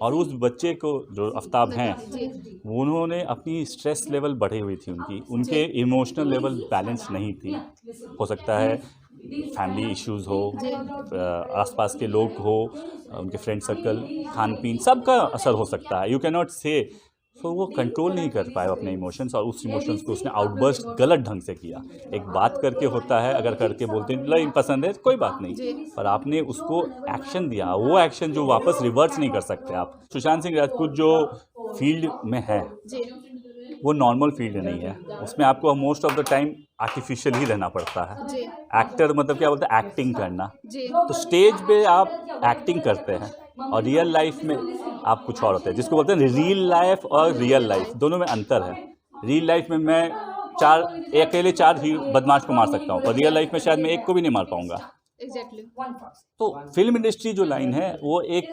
और उस बच्चे को जो आफ्ताब हैं, उन्होंने अपनी स्ट्रेस लेवल बढ़ी हुई थी, उनके इमोशनल लेवल बैलेंस नहीं थी। हो सकता है फैमिली इश्यूज़ हो, आसपास के लोग हो, उनके फ्रेंड सर्कल, खान पीन, सबका असर हो सकता है। यू कैन नॉट से। सो वो कंट्रोल नहीं कर पाए अपने इमोशंस, और उस इमोशंस को उसने आउटबर्स्ट गलत ढंग से किया। एक बात करके होता है, अगर करके बोलते हैं नहीं पसंद है कोई बात नहीं, पर आपने उसको एक्शन दिया, वो एक्शन जो वापस रिवर्स नहीं कर सकते आप। सुशांत सिंह राजपूत जो फील्ड में है वो नॉर्मल फील्ड नहीं है। उसमें आपको most of the time artificial ही रहना पड़ता है। एक्टर मतलब क्या बोलते हैं, एक्टिंग करना। तो स्टेज पे आप एक्टिंग करते हैं और रियल लाइफ में आप कुछ और होते हैं, जिसको बोलते हैं रियल लाइफ और रियल लाइफ, दोनों में अंतर है। रियल लाइफ में मैं अकेले चार ही बदमाश को मार सकता हूँ, पर रियल लाइफ में शायद मैं एक को भी नहीं मार पाऊंगा। तो फिल्म इंडस्ट्री जो लाइन है वो एक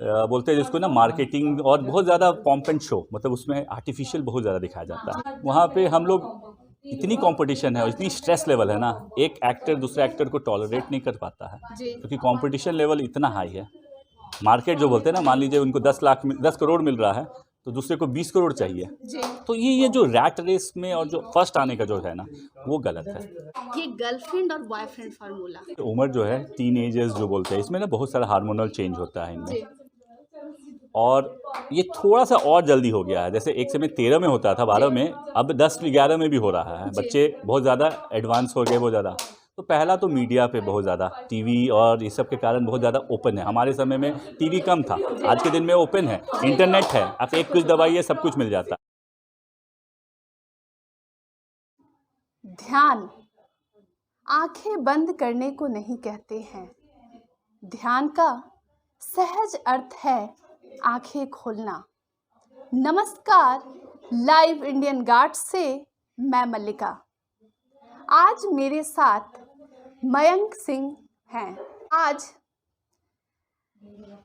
बोलते हैं जिसको ना मार्केटिंग, और बहुत ज़्यादा पॉम्प एंड शो, मतलब उसमें आर्टिफिशियल बहुत ज़्यादा दिखाया जाता है। वहाँ पे हम लोग, इतनी कंपटीशन है और इतनी स्ट्रेस लेवल है ना, एक एक्टर दूसरे एक्टर को टॉलरेट नहीं कर पाता है, क्योंकि कंपटीशन लेवल इतना हाई है। मार्केट जो बोलते हैं ना, मान लीजिए उनको 10 करोड़ मिल रहा है तो दूसरे को 20 करोड़ चाहिए। तो ये जो रैट रेस में और जो फर्स्ट आने का जो है ना, वो गलत है। ये गर्लफ्रेंड और बॉयफ्रेंड फार्मूला, उम्र जो है टीन एजर्स जो बोलते हैं, इसमें ना बहुत सारा हार्मोनल चेंज होता है इनमें, और ये थोड़ा सा और जल्दी हो गया है। जैसे एक समय 13 में होता था, 12 में, अब 10-11 में भी हो रहा है। बच्चे बहुत ज़्यादा एडवांस हो गए, बहुत ज़्यादा। तो पहला तो मीडिया पे बहुत ज़्यादा, टीवी और ये सब के कारण बहुत ज़्यादा ओपन है। हमारे समय में टीवी कम था, आज के दिन में ओपन है, इंटरनेट है, आप एक कुछ दबाइए सब कुछ मिल जाता है। ध्यान आंखें बंद करने को नहीं कहते हैं। ध्यान का सहज अर्थ है आंखें खोलना। नमस्कार, लाइव इंडियन गार्ड से मैं मल्लिका। आज मेरे साथ मयंक सिंह हैं। आज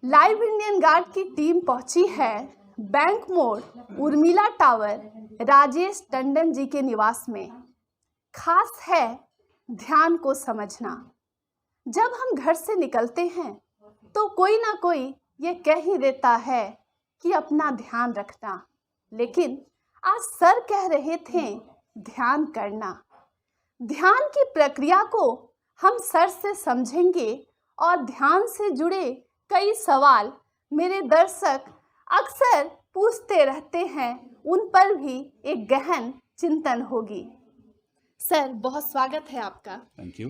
लाइव इंडियन गार्ड की टीम पहुंची है बैंक मोड़, उर्मिला टावर, राजेश टंडन जी के निवास में। खास है ध्यान को समझना। जब हम घर से निकलते हैं तो कोई ना कोई ये कह ही देता है कि अपना ध्यान रखना, लेकिन आज सर कह रहे थे ध्यान करना। ध्यान की प्रक्रिया को हम सर से समझेंगे, और ध्यान से जुड़े कई सवाल मेरे दर्शक अक्सर पूछते रहते हैं, उन पर भी एक गहन चिंतन होगी। सर, बहुत स्वागत है आपका। Thank you.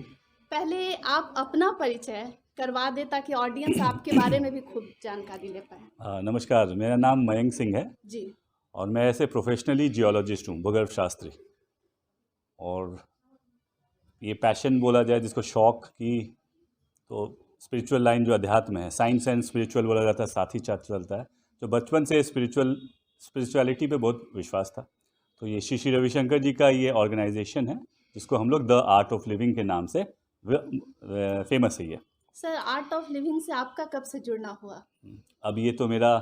पहले आप अपना परिचय करवा दें ताकि ऑडियंस आपके बारे में भी खूब जानकारी ले पाए। नमस्कार, मेरा नाम मयंक सिंह है जी। और मैं ऐसे प्रोफेशनली जियोलॉजिस्ट हूँ, भूगर्भ शास्त्री। और ये पैशन बोला जाए जिसको, शौक की, तो स्पिरिचुअल लाइन जो अध्यात्म है, साइंस एंड स्पिरिचुअल बोला जाता है, साथ ही साथ चलता है। जो बचपन से स्पिरिचुअलिटी पे बहुत विश्वास था, तो ये श्री रविशंकर जी का ये ऑर्गेनाइजेशन है, जिसको हम लोग द आर्ट ऑफ लिविंग के नाम से फेमस है। ये सर, आर्ट ऑफ लिविंग से आपका कब से जुड़ना हुआ? अब ये तो मेरा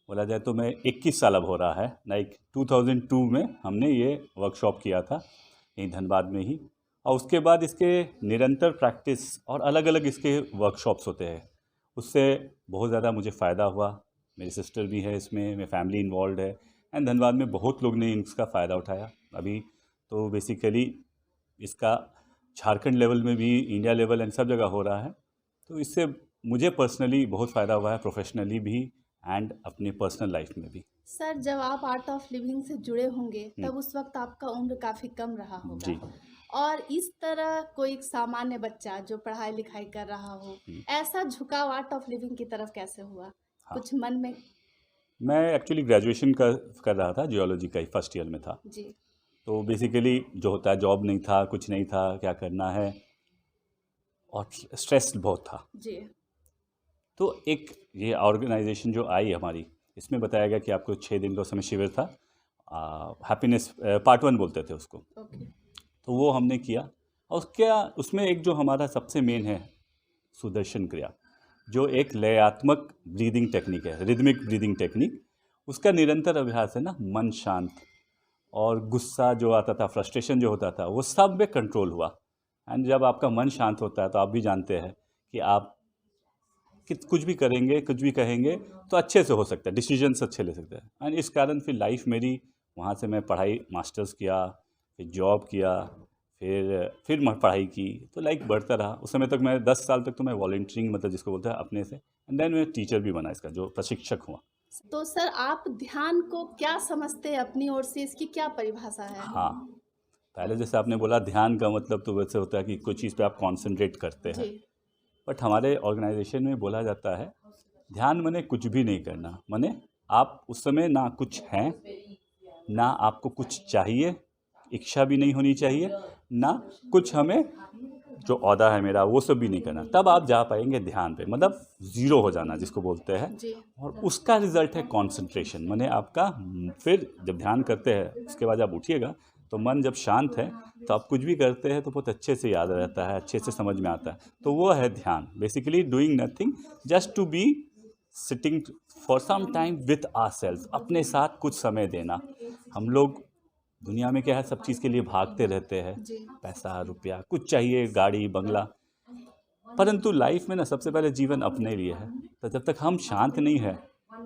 बोला जाए तो मैं 21 साल अब हो रहा है। लाइक 2002 में हमने ये वर्कशॉप किया था यहीं धनबाद में ही, और उसके बाद इसके निरंतर प्रैक्टिस और अलग अलग इसके वर्कशॉप्स होते हैं। उससे बहुत ज़्यादा मुझे फ़ायदा हुआ। मेरी सिस्टर भी है इसमें, मेरी फैमिली इन्वॉल्व है, एंड धनबाद में बहुत लोग ने इसका फ़ायदा उठाया। अभी तो बेसिकली इसका झारखंड लेवल में भी, इंडिया लेवल एंड सब जगह हो रहा है। तो इससे मुझे पर्सनली बहुत फ़ायदा हुआ है, प्रोफेशनली भी एंड अपने पर्सनल लाइफ में भी। सर, जब आप आर्ट ऑफ लिविंग से जुड़े होंगे तब उस वक्त आपका उम्र काफ़ी कम रहा होगा जी। और इस तरह कोई सामान्य बच्चा जो पढ़ाई लिखाई कर रहा हो, ऐसा झुकाव आर्ट ऑफ लिविंग की तरफ कैसे हुआ? हाँ। कुछ मन में? मैं एक्चुअली ग्रेजुएशन कर रहा था, जियोलॉजी का ही फर्स्ट ईयर में था। जी। तो बेसिकली जो होता है, जॉब नहीं था, कुछ नहीं था, क्या करना है, और स्ट्रेस बहुत था। जी। तो एक ये ऑर्गेनाइजेशन जो आई हमारी, इसमें बताया गया कि आपको 6 दिन का उस समय शिविर था, हैप्पीनेस पार्ट 1 बोलते थे उसको। ओके। तो वो हमने किया, और उसमें एक जो हमारा सबसे मेन है सुदर्शन क्रिया, जो एक लयात्मक ब्रीदिंग टेक्निक है, रिदमिक ब्रीदिंग टेक्निक। उसका निरंतर अभ्यास है ना, मन शांत, और गुस्सा जो आता था, फ्रस्ट्रेशन जो होता था, वो सब में कंट्रोल हुआ। एंड जब आपका मन शांत होता है तो आप भी जानते हैं कि आप कि कुछ भी करेंगे, कुछ भी कहेंगे तो अच्छे से हो सकता है, डिसीजंस अच्छे ले सकते हैं। एंड इस कारण फिर लाइफ मेरी, वहाँ से मैं पढ़ाई मास्टर्स किया, फिर जॉब किया, फिर मैं पढ़ाई की, तो लाइक बढ़ता रहा। उस समय तक मैं 10 साल तक तो मैं वॉलंटियरिंग, मतलब जिसको बोलते हैं अपने से, एंड देन मैं टीचर भी बना, इसका जो प्रशिक्षक हुआ। तो सर आप ध्यान को क्या समझते हैं अपनी ओर से, इसकी क्या परिभाषा है? हाँ, पहले जैसे आपने बोला ध्यान का मतलब तो वैसे होता है कि कोई चीज़ पे आप कॉन्सेंट्रेट करते हैं, जी बट हमारे ऑर्गेनाइजेशन में बोला जाता है ध्यान माने कुछ भी नहीं करना, माने आप उस समय ना कुछ हैं, ना आपको कुछ चाहिए, इच्छा भी नहीं होनी चाहिए, ना कुछ हमें जो औहदा है मेरा वो सब भी नहीं करना, तब आप जा पाएंगे ध्यान पे, मतलब ज़ीरो हो जाना जिसको बोलते हैं। जी और उसका रिजल्ट है कंसंट्रेशन, माने आपका फिर जब ध्यान करते हैं उसके बाद आप उठिएगा तो मन जब शांत है तो आप कुछ भी करते हैं तो बहुत अच्छे से याद रहता है, अच्छे से समझ में आता है। तो वो है ध्यान, basically doing nothing, just to be sitting for some time with ourselves, अपने साथ कुछ समय देना। हम लोग दुनिया में क्या है, सब चीज़ के लिए भागते रहते हैं, जी पैसा रुपया कुछ चाहिए, गाड़ी बंगला, परंतु लाइफ में ना सबसे पहले जीवन अपने लिए है। तो जब तक हम शांत नहीं है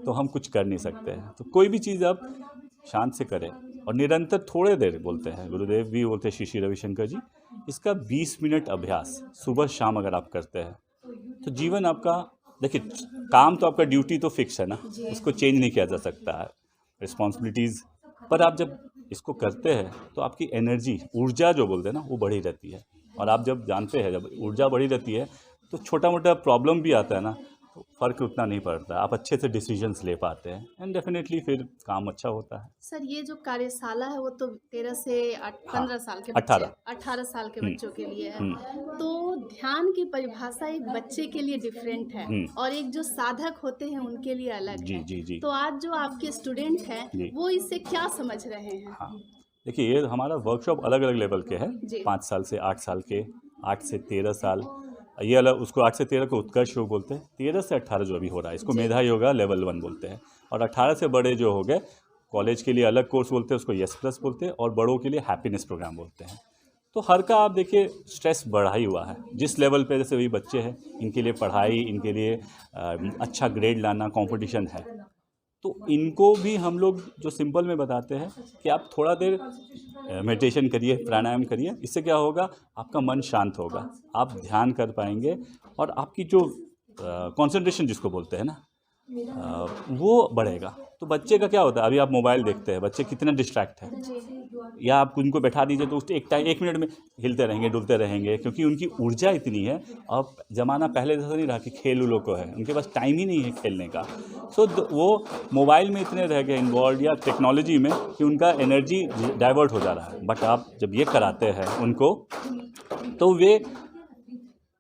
तो हम कुछ कर नहीं सकते हैं। तो कोई भी चीज़ आप शांत से करें और निरंतर, थोड़े देर बोलते हैं गुरुदेव भी बोलते हैं, श्री श्री रविशंकर जी, इसका 20 मिनट अभ्यास सुबह शाम अगर आप करते हैं तो जीवन आपका, देखिए काम तो आपका ड्यूटी तो फिक्स है ना, उसको चेंज नहीं किया जा सकता है, रिस्पॉन्सिबिलिटीज़, पर आप जब इसको करते हैं तो आपकी एनर्जी, ऊर्जा जो बोलते हैं ना, वो बढ़ी रहती है। और आप जब जानते हैं जब ऊर्जा बढ़ी रहती है तो छोटा मोटा प्रॉब्लम भी आता है ना, तो फ़र्क उतना नहीं पड़ता, आप अच्छे से डिसीजंस ले पाते हैं, एंड डेफिनेटली फिर काम अच्छा होता है। सर, ये जो कार्यशाला है वो तो 13 से 15 साल के 18 18 साल के बच्चों के लिए है। हम्म। तो ध्यान की परिभाषा एक बच्चे के लिए डिफरेंट है और एक जो साधक होते हैं उनके लिए अलग जी है। जी जी तो आज जो आपके स्टूडेंट हैं जी। वो इससे क्या समझ रहे हैं? हाँ, देखिए ये हमारा वर्कशॉप अलग अलग लेवल के हैं, जी 5 साल से 8 साल के, 8 से 13 साल, ये अलग, उसको 8 से 13 को उत्कर्ष योग बोलते हैं, 13 से 18 जो अभी हो रहा है इसको मेधा योगा लेवल 1 बोलते हैं, और 18 से बड़े जो हो गए कॉलेज के लिए अलग कोर्स बोलते हैं, उसको यस प्लस बोलते हैं, और बड़ों के लिए हैप्पीनेस प्रोग्राम बोलते हैं। तो हर का आप देखिए स्ट्रेस बढ़ा ही हुआ है जिस लेवल पे, जैसे वही बच्चे हैं इनके लिए पढ़ाई, इनके लिए अच्छा ग्रेड लाना, कंपटीशन है, तो इनको भी हम लोग जो सिंपल में बताते हैं कि आप थोड़ा देर मेडिटेशन करिए, प्राणायाम करिए, इससे क्या होगा, आपका मन शांत होगा, आप ध्यान कर पाएंगे, और आपकी जो कंसंट्रेशन जिसको बोलते हैं ना, वो बढ़ेगा। तो बच्चे का क्या होता है, अभी आप मोबाइल देखते हैं, बच्चे कितना डिस्ट्रैक्ट है, या आप उनको बैठा दीजिए तो उसके एक मिनट में हिलते रहेंगे, डुलते रहेंगे, क्योंकि उनकी ऊर्जा इतनी है। अब ज़माना पहले जैसा नहीं रहा कि खेल उलों को है, उनके पास टाइम ही नहीं है खेलने का। सो वो मोबाइल में इतने रह गए इन्वॉल्व, या टेक्नोलॉजी में, कि उनका एनर्जी डाइवर्ट हो जा रहा है। बट आप जब ये कराते हैं उनको तो वे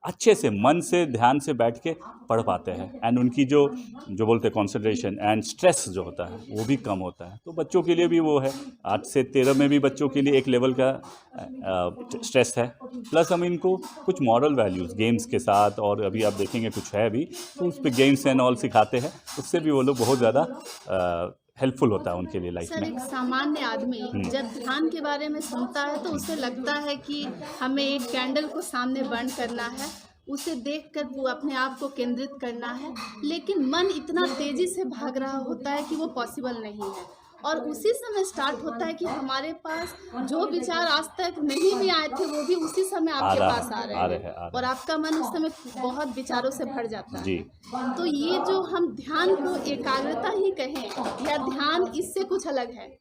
अच्छे से मन से ध्यान से बैठ के पढ़ पाते हैं, एंड उनकी जो बोलते हैं कंसंट्रेशन एंड स्ट्रेस जो होता है वो भी कम होता है। तो बच्चों के लिए भी वो है, 8 से 13 में भी बच्चों के लिए एक लेवल का स्ट्रेस है, प्लस हम इनको कुछ मॉरल वैल्यूज़ गेम्स के साथ, और अभी आप देखेंगे कुछ है भी तो उस पर गेम्स एंड ऑल सिखाते हैं, उससे भी वो लोग बहुत ज़्यादा हेल्पफुल होता है उनके लिए लाइफ सर, में। एक सामान्य आदमी जब ध्यान के बारे में सुनता है तो उसे लगता है कि हमें एक कैंडल को सामने बर्न करना है, उसे देखकर वो अपने आप को केंद्रित करना है, लेकिन मन इतना तेजी से भाग रहा होता है कि वो पॉसिबल नहीं है। और उसी समय स्टार्ट होता है कि हमारे पास जो विचार आज तक नहीं भी आए थे वो भी उसी समय आपके पास आ रहे हैं, और आपका मन उस समय बहुत विचारों से भर जाता जी। है। तो ये जो हम ध्यान को एकाग्रता ही कहें या ध्यान इससे कुछ अलग है?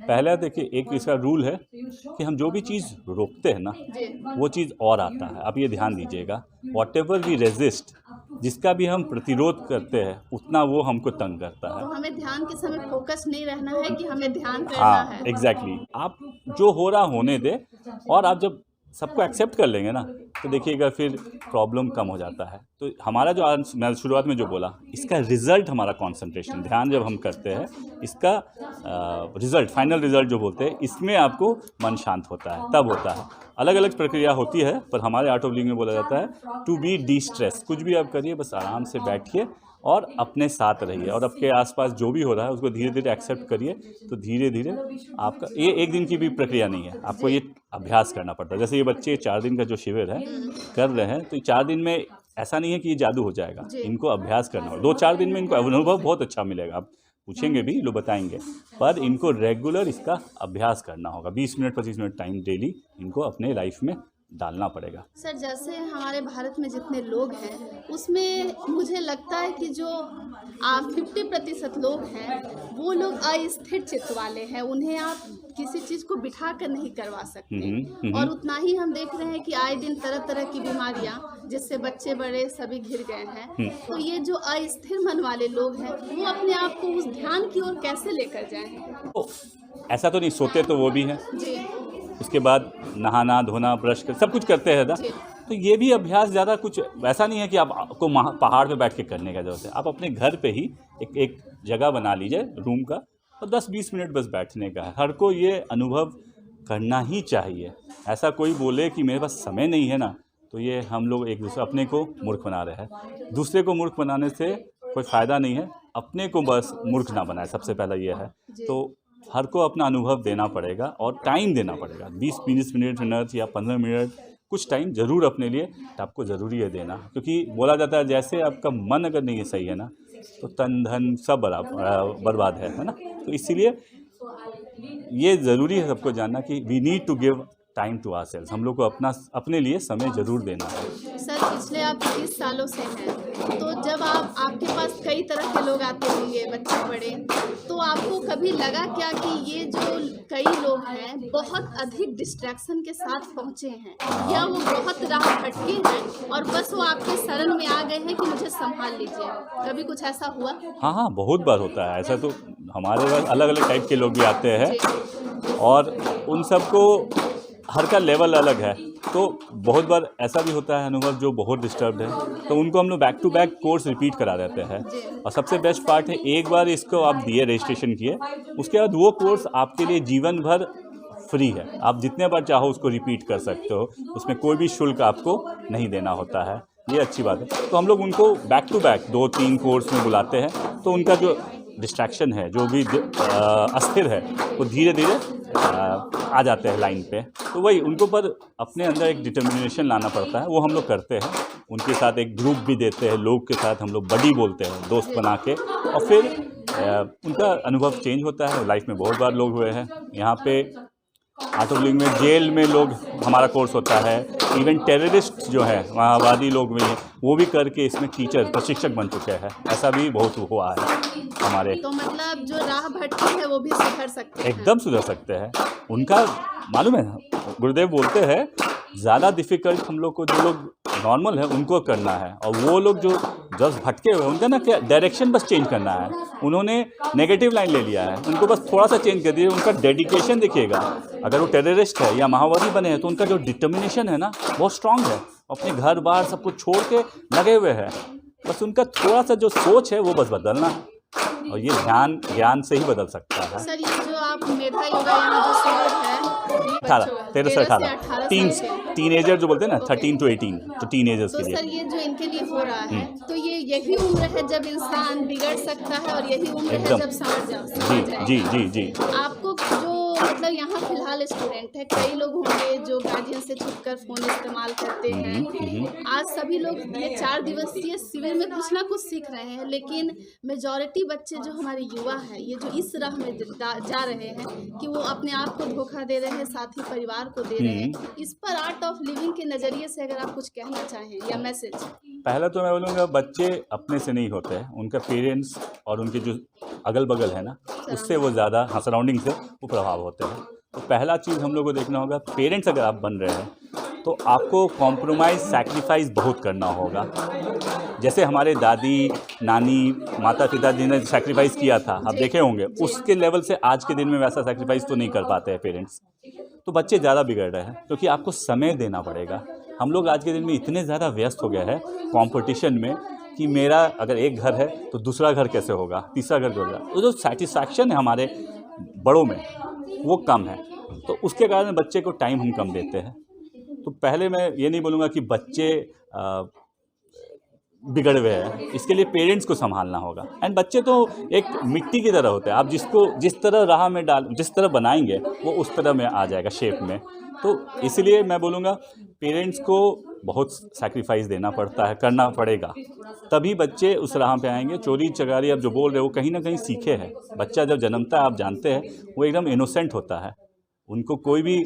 पहला देखिए, एक इसका रूल है कि हम जो भी चीज़ रोकते हैं ना जी वो चीज़ और आता है। आप ये ध्यान दीजिएगा, वॉट एवर वी रेजिस्ट, जिसका भी हम प्रतिरोध करते हैं उतना वो हमको तंग करता है। तो हमें ध्यान के समय फोकस नहीं रहना है कि हमें ध्यान करना हाँ, है। एग्जैक्टली। आप जो हो रहा होने दे, और आप जब सबको एक्सेप्ट कर लेंगे ना तो देखिएगा फिर प्रॉब्लम कम हो जाता है। तो हमारा जो आज मैं शुरुआत में जो बोला, इसका रिजल्ट हमारा कंसंट्रेशन, ध्यान जब हम करते हैं इसका रिजल्ट, फाइनल रिजल्ट जो बोलते हैं, इसमें आपको मन शांत होता है, तब होता है। अलग अलग प्रक्रिया होती है, पर हमारे आर्ट ऑफ लिविंग में बोला जाता है टू बी डी स्ट्रेस। कुछ भी आप करिए, बस आराम से बैठिए और अपने साथ रहिए, और आपके आसपास जो भी हो रहा है उसको धीरे धीरे एक्सेप्ट करिए। तो धीरे धीरे आपका, ये एक दिन की भी प्रक्रिया नहीं है, आपको ये अभ्यास करना पड़ता है। जैसे ये बच्चे 4 दिन का जो शिविर है कर रहे हैं, तो 4 दिन में ऐसा नहीं है कि ये जादू हो जाएगा, जी। इनको अभ्यास करना होगा। 2-4 दिन में इनको अनुभव बहुत अच्छा मिलेगा, आप पूछेंगे भी, लोग बताएंगे, पर इनको रेगुलर इसका अभ्यास करना होगा। 20 मिनट 25 मिनट टाइम डेली इनको अपने लाइफ में डालना पड़ेगा। सर जैसे हमारे भारत में जितने लोग हैं उसमें मुझे लगता है कि जो 50% लोग हैं वो लोग अस्थिर चित्त वाले हैं, उन्हें आप किसी चीज़ को बिठा कर नहीं करवा सकते। और उतना ही हम देख रहे हैं कि आए दिन तरह तरह की बीमारियां जिससे बच्चे बड़े सभी घिर गए हैं। तो ये जो अस्थिर मन वाले लोग हैं वो अपने आप को उस ध्यान की ओर कैसे लेकर जाएं? तो ऐसा तो नहीं, सोते तो वो भी हैं, जी उसके बाद नहाना धोना ब्रश कर सब कुछ करते हैं ना। जी तो ये भी अभ्यास ज़्यादा कुछ वैसा नहीं है कि आपको पहाड़ पे बैठ के करने का ज़रूरत है। आप अपने घर पे ही एक जगह बना लीजिए रूम का, और 10-20 मिनट बस बैठने का है। हर को ये अनुभव करना ही चाहिए। ऐसा कोई बोले कि मेरे पास समय नहीं है ना, तो ये हम लोग एक दूसरे अपने को मूर्ख बना रहे हैं। दूसरे को मूर्ख बनाने से कोई फ़ायदा नहीं है, अपने को बस मूर्ख ना बनाए, सबसे पहला ये है। तो हर को अपना अनुभव देना पड़ेगा और टाइम देना पड़ेगा। 20-20 मिनट या 15 मिनट कुछ टाइम ज़रूर अपने लिए, तो आपको ज़रूरी है देना। क्योंकि बोला जाता है जैसे आपका मन अगर नहीं सही है ना, तो तन धन सब बर्बाद है ना। तो इसीलिए ये ज़रूरी है सबको जानना कि we need to give time to ourselves. हम लोग को अपने लिए समय ज़रूर देना है। सर पिछले आप 30 सालों से हैं, तो जब आपके पास कई तरह के लोग आते होंगे बच्चे बड़े, तो आपको कभी लगा क्या कि ये जो कई लोग हैं बहुत अधिक डिस्ट्रैक्शन के साथ पहुँचे हैं, या वो बहुत राह भटके हैं और बस वो आपके शरण में आ गए हैं कि मुझे संभाल लीजिए? कभी कुछ ऐसा हुआ? हाँ, बहुत बार होता है ऐसा। तो हमारे पास अलग अलग टाइप के लोग भी आते हैं और उन सबको हर का लेवल अलग है। तो बहुत बार ऐसा भी होता है अनुभव जो बहुत डिस्टर्ब्ड है, तो उनको हम लोग back to back course repeat करा देते हैं। और सबसे बेस्ट पार्ट है, एक बार इसको आप दिए, रजिस्ट्रेशन किए, उसके बाद वो कोर्स आपके लिए जीवन भर फ्री है। आप जितने बार चाहो उसको रिपीट कर सकते हो, उसमें कोई भी शुल्क आपको नहीं देना होता है। ये अच्छी बात है। तो हम लोग उनको बैक टू बैक 2-3 कोर्स में बुलाते हैं, तो उनका जो डिस्ट्रैक्शन है, जो भी अस्थिर है, वो धीरे धीरे आ जाते हैं लाइन पे। तो वही उनको पर अपने अंदर एक डिटर्मिनेशन लाना पड़ता है, वो हम लोग करते हैं। उनके साथ एक ग्रुप भी देते हैं, लोग के साथ हम लोग बडी बोलते हैं, दोस्त बना के, और फिर उनका अनुभव चेंज होता है। लाइफ में बहुत बार लोग हुए हैं यहाँ पे। आर्ट ऑफ लिविंग में जेल में लोग हमारा कोर्स होता है। इवन टेररिस्ट जो है, माओवादी लोग भी हैं, वो भी करके इसमें टीचर प्रशिक्षक बन चुके हैं। ऐसा भी बहुत हुआ है हमारे। तो मतलब जो राह भटके हैं वो भी सुधर सकते हैं? एकदम सुधर सकते हैं। उनका मालूम है, गुरुदेव बोलते हैं ज़्यादा डिफ़िकल्ट हम लोग को, जो लोग नॉर्मल है उनको करना है, और वो लोग जो जस्ट भटके हुए, उनका ना क्या डायरेक्शन बस चेंज करना है। उन्होंने नेगेटिव लाइन ले लिया है, उनको बस थोड़ा सा चेंज कर दिए। उनका डेडिकेशन देखिएगा, अगर वो टेररिस्ट है या माओवादी बने हैं, तो उनका जो डिटर्मिनेशन है ना, बहुत स्ट्रांग है। अपने घर बार सब कुछ छोड़ के लगे हुए हैं। बस उनका थोड़ा सा जो सोच है वो बस बदलना है, और ये ध्यान ज्ञान से ही बदल सकता है। सर ये जो आप मेधा योगा यहाँ जो शिविर है, 13 से 18 टीनेजर जो बोलते हैं ना, 13 to 18, तो टीनेजर्स तो के लिए। सर ये जो इनके लिए हो रहा है, तो ये यही उम्र है जब इंसान बिगड़ सकता है, और यही उम्र है एकदम। जब समझ जी जाए। जी जी जी। आपको जो मतलब यहाँ फिलहाल स्टूडेंट है, कई लोग होंगे जो गार्जियन से छुपकर फोन इस्तेमाल करते हैं। आज सभी लोग ये 4 दिवसीय शिविर में कुछ ना कुछ सीख रहे हैं, लेकिन मेजॉरिटी बच्चे जो हमारे युवा हैं, ये जो इस राह में जा रहे हैं कि वो अपने आप को धोखा दे रहे हैं, साथ ही परिवार को दे रहे हैं। इस पर आर्ट ऑफ लिविंग के नज़रिए से अगर आप कुछ कहना चाहें या मैसेज? पहला तो मैं बोलूँगा, बच्चे अपने से नहीं होते हैं, उनका पेरेंट्स और उनके जो अगल बगल है ना, उससे वो ज़्यादा, सराउंडिंग से वो प्रभाव होते हैं। तो पहला चीज़ हम लोग को देखना होगा, पेरेंट्स अगर आप बन रहे हैं तो आपको कॉम्प्रोमाइज़, सैक्रिफाइस बहुत करना होगा। जैसे हमारे दादी नानी माता पिता जिन्हें सैक्रिफाइस किया था, आप देखे होंगे, उसके लेवल से आज के दिन में वैसा सैक्रिफाइस तो नहीं कर पाते हैं पेरेंट्स। तो बच्चे ज़्यादा बिगड़ रहे हैं, क्योंकि आपको समय देना पड़ेगा। हम लोग आज के दिन में इतने ज़्यादा व्यस्त हो गए हैं कंपटीशन में, कि मेरा अगर एक घर है तो दूसरा घर कैसे होगा, तीसरा घर होगा। तो जो सेटिस्फैक्शन है हमारे बड़ों में, वो कम है। तो उसके कारण बच्चे को टाइम हम कम देते हैं। तो पहले मैं ये नहीं बोलूँगा कि बच्चे बिगड़ हुए हैं, इसके लिए पेरेंट्स को संभालना होगा। एंड बच्चे तो एक मिट्टी की तरह होते हैं, आप जिसको जिस तरह राह में जिस तरह बनाएंगे, वो उस तरह में आ जाएगा शेप में। तो इसलिए मैं बोलूँगा पेरेंट्स को बहुत सैक्रिफाइस देना पड़ता है, करना पड़ेगा, तभी बच्चे उस राह पे आएंगे। चोरी चकारी आप जो बोल रहे हो कहीं ना कहीं सीखे हैं। बच्चा जब जन्मता है आप जानते हैं वो एकदम इनोसेंट होता है, उनको कोई भी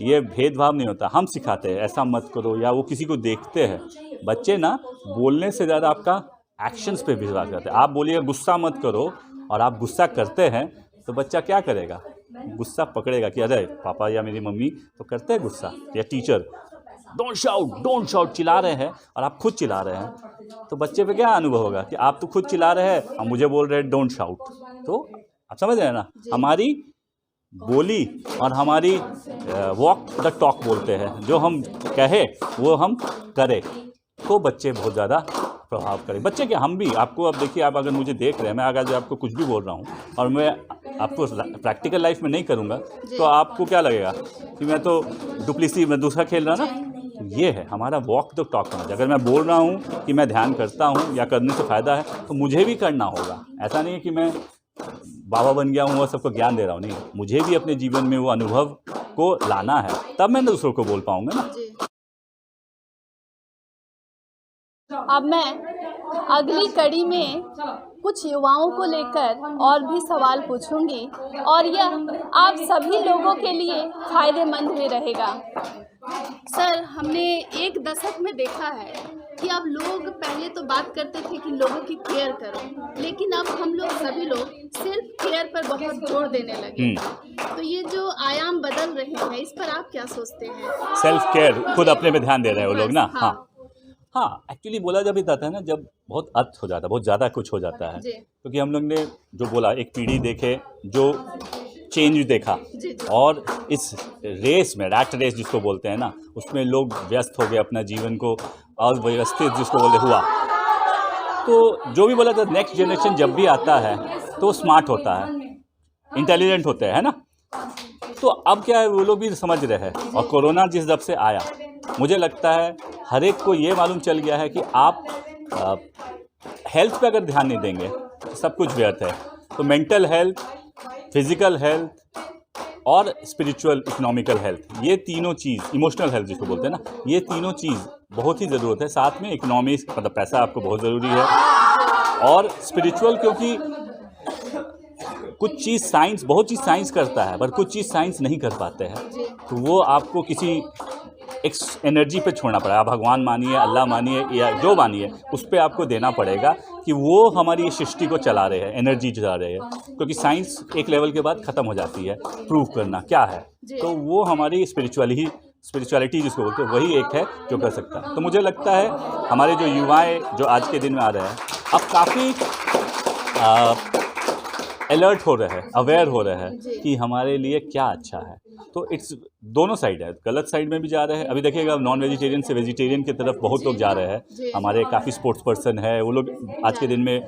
ये भेदभाव नहीं होता। हम सिखाते हैं ऐसा मत करो, या वो किसी को देखते हैं। बच्चे ना बोलने से ज़्यादा आपका एक्शंस पे विश्वास करते हैं। आप बोलिए गुस्सा मत करो और आप गुस्सा करते हैं तो बच्चा क्या करेगा, गुस्सा पकड़ेगा कि अरे पापा या मेरी मम्मी तो करते हैं गुस्सा, या टीचर डोंट शाउट चिल्ला रहे हैं और आप खुद चिल्ला रहे हैं, तो बच्चे पे क्या अनुभव होगा कि आप तो खुद चिल्ला रहे हैं और मुझे बोल रहे हैं डोंट शाउट। तो आप समझ रहे हैं ना, हमारी बोली और हमारी वॉक द टॉक बोलते हैं, जो हम कहे वो हम करें, तो बच्चे बहुत ज़्यादा प्रभाव करें। बच्चे क्या, हम भी, आपको अब देखिए, आप अगर मुझे देख रहे हैं, मैं अगर आपको कुछ भी बोल रहा हूँ और मैं आपको प्रैक्टिकल लाइफ में नहीं करूँगा तो आपको क्या लगेगा कि मैं तो डुप्लीसी में दूसरा खेल रहा ना। ये है हमारा वॉक द टॉक होना चाहिए। अगर मैं बोल रहा हूँ कि मैं ध्यान करता हूँ या करने से फ़ायदा है तो मुझे भी करना होगा। ऐसा नहीं है कि मैं बाबा बन गया हूँ और सबको ज्ञान दे रहा हूँ, नहीं, मुझे भी अपने जीवन में वो अनुभव को लाना है, तब मैं दूसरों को बोल पाऊँगा ना। अब मैं अगली कड़ी में कुछ युवाओं को लेकर और भी सवाल पूछूंगी और यह आप सभी लोगों के लिए फायदेमंद भी रहेगा। सर, हमने एक दशक में देखा है कि अब लोग पहले तो बात करते थे कि लोगों की केयर करो, लेकिन अब हम लोग सभी लोग सेल्फ केयर पर बहुत जोर देने लगे। तो ये जो आयाम बदल रहे हैं, इस पर आप क्या सोचते हैं? सेल्फ केयर, खुद अपने पे ध्यान दे रहे हैं वो लोग ना। हाँ, एक्चुअली बोला जब जाता है ना, जब बहुत अर्थ हो जाता है, बहुत ज़्यादा कुछ हो जाता है, क्योंकि हम लोग ने जो बोला, एक पीढ़ी देखे जो चेंज देखा, और इस रेस में, रैट रेस जिसको बोलते हैं ना, उसमें लोग व्यस्त हो गए अपना जीवन को, और व्यवस्थित जिसको बोलते हुआ। तो जो भी बोला था, नेक्स्ट जनरेशन जब भी आता है तो स्मार्ट होता है, इंटेलिजेंट होते हैं, है ना। तो अब क्या है, वो लोग भी समझ रहे हैं। और कोरोना जिस जब से आया, मुझे लगता है हर एक को ये मालूम चल गया है कि आप हेल्थ पे अगर ध्यान नहीं देंगे तो सब कुछ व्यर्थ है। तो मेंटल हेल्थ, फिजिकल हेल्थ और स्पिरिचुअल इकोनॉमिकल हेल्थ, ये तीनों चीज़, इमोशनल हेल्थ जिसको बोलते हैं ना, ये तीनों चीज़ बहुत ही ज़रूरत है। साथ में इकोनॉमिक्स, मतलब पैसा आपको बहुत ज़रूरी है, और स्पिरिचुअल, क्योंकि कुछ चीज़ साइंस, बहुत चीज़ साइंस करता है पर कुछ चीज़ साइंस नहीं कर पाते हैं, तो वो आपको किसी एक एनर्जी पे छोड़ना पड़ेगा। आप भगवान मानिए, अल्लाह मानिए या जो मानिए, उस पर आपको देना पड़ेगा कि वो हमारी ये सृष्टि को चला रहे हैं, एनर्जी चला रहे हैं। क्योंकि साइंस एक लेवल के बाद ख़त्म हो जाती है, प्रूव करना क्या है, तो वो हमारी स्पिरिचुअलिटी जिसको बोलते हैं, वही एक है जो कर सकता है। तो मुझे लगता है हमारे जो युवाएँ जो आज के दिन में आ रहे हैं, अब काफ़ी अलर्ट हो रहे हैं, अवेयर हो रहे हैं कि हमारे लिए क्या अच्छा है। तो इट्स दोनों साइड है, गलत साइड में भी जा रहे हैं। अभी देखिएगा, नॉन वेजिटेरियन से वेजिटेरियन की तरफ बहुत लोग जा रहे हैं। हमारे काफ़ी स्पोर्ट्स पर्सन है, वो लोग आज के दिन में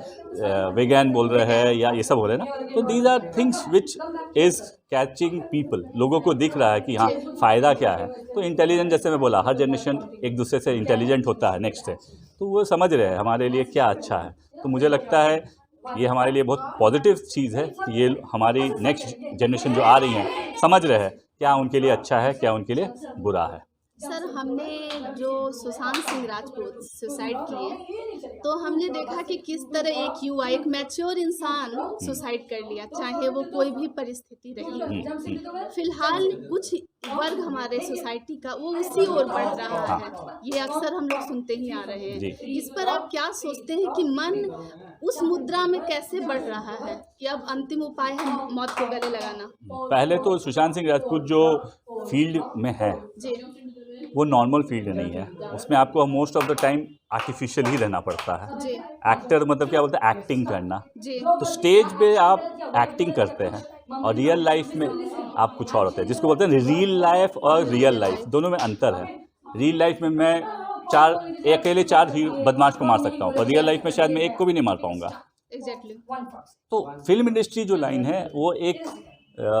वेगन बोल रहे हैं या ये सब हो रहे हैं ना। तो these are things which is catching people, लोगों को दिख रहा है कि हाँ फ़ायदा क्या है। तो इंटेलिजेंट, जैसे मैं बोला, हर जनरेशन एक दूसरे से इंटेलिजेंट होता है, नेक्स्ट है, तो वो समझ रहे हैं हमारे लिए क्या अच्छा है। तो मुझे लगता है ये हमारे लिए बहुत पॉजिटिव चीज़ है कि ये हमारी नेक्स्ट जनरेशन जो आ रही हैं समझ रहे हैं क्या उनके लिए अच्छा है, क्या उनके लिए बुरा है। सर, हमने जो सुशांत सिंह राजपूत सुसाइड किए, तो हमने देखा कि किस तरह एक युवा, एक मैच्योर इंसान सुसाइड कर लिया, चाहे वो कोई भी परिस्थिति रही। फिलहाल कुछ वर्ग हमारे सोसाइटी का वो उसी ओर बढ़ रहा है, ये अक्सर हम लोग सुनते ही आ रहे हैं। इस पर आप क्या सोचते हैं कि मन उस मुद्रा में कैसे बढ़ रहा है कि अब अंतिम उपाय है मौत को गले लगाना? पहले तो सुशांत सिंह राजपूत जो फील्ड में है वो नॉर्मल फील्ड नहीं है, उसमें आपको most of the time artificial ही रहना पड़ता है। एक्टर मतलब क्या बोलते हैं, एक्टिंग करना। तो स्टेज पे आप एक्टिंग करते हैं और रियल लाइफ में आप कुछ और होते हैं, जिसको बोलते हैं रियल लाइफ और रियल लाइफ, दोनों में अंतर है। रियल लाइफ में मैं अकेले चार ही बदमाश को मार सकता हूँ, और रियल लाइफ में शायद मैं एक को भी नहीं मार पाऊंगा। तो फिल्म इंडस्ट्री जो लाइन है वो एक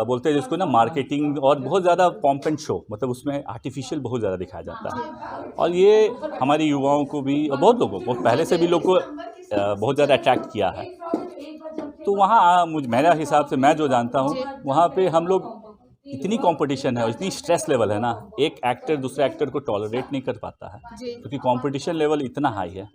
बोलते हैं जिसको ना मार्केटिंग और बहुत ज़्यादा पॉम्प एंड शो, मतलब उसमें आर्टिफिशियल बहुत ज़्यादा दिखाया जाता है, और ये हमारे युवाओं को भी और बहुत लोगों को, पहले से भी लोग को बहुत ज़्यादा अट्रैक्ट किया है। तो वहाँ मेरा हिसाब से, मैं जो जानता हूँ, वहाँ पे हम लोग इतनी कंपटीशन है और इतनी स्ट्रेस लेवल है ना, एक एक्टर दूसरे एक्टर को टॉलरेट नहीं कर पाता है, जी क्योंकि कंपटीशन लेवल इतना हाई है।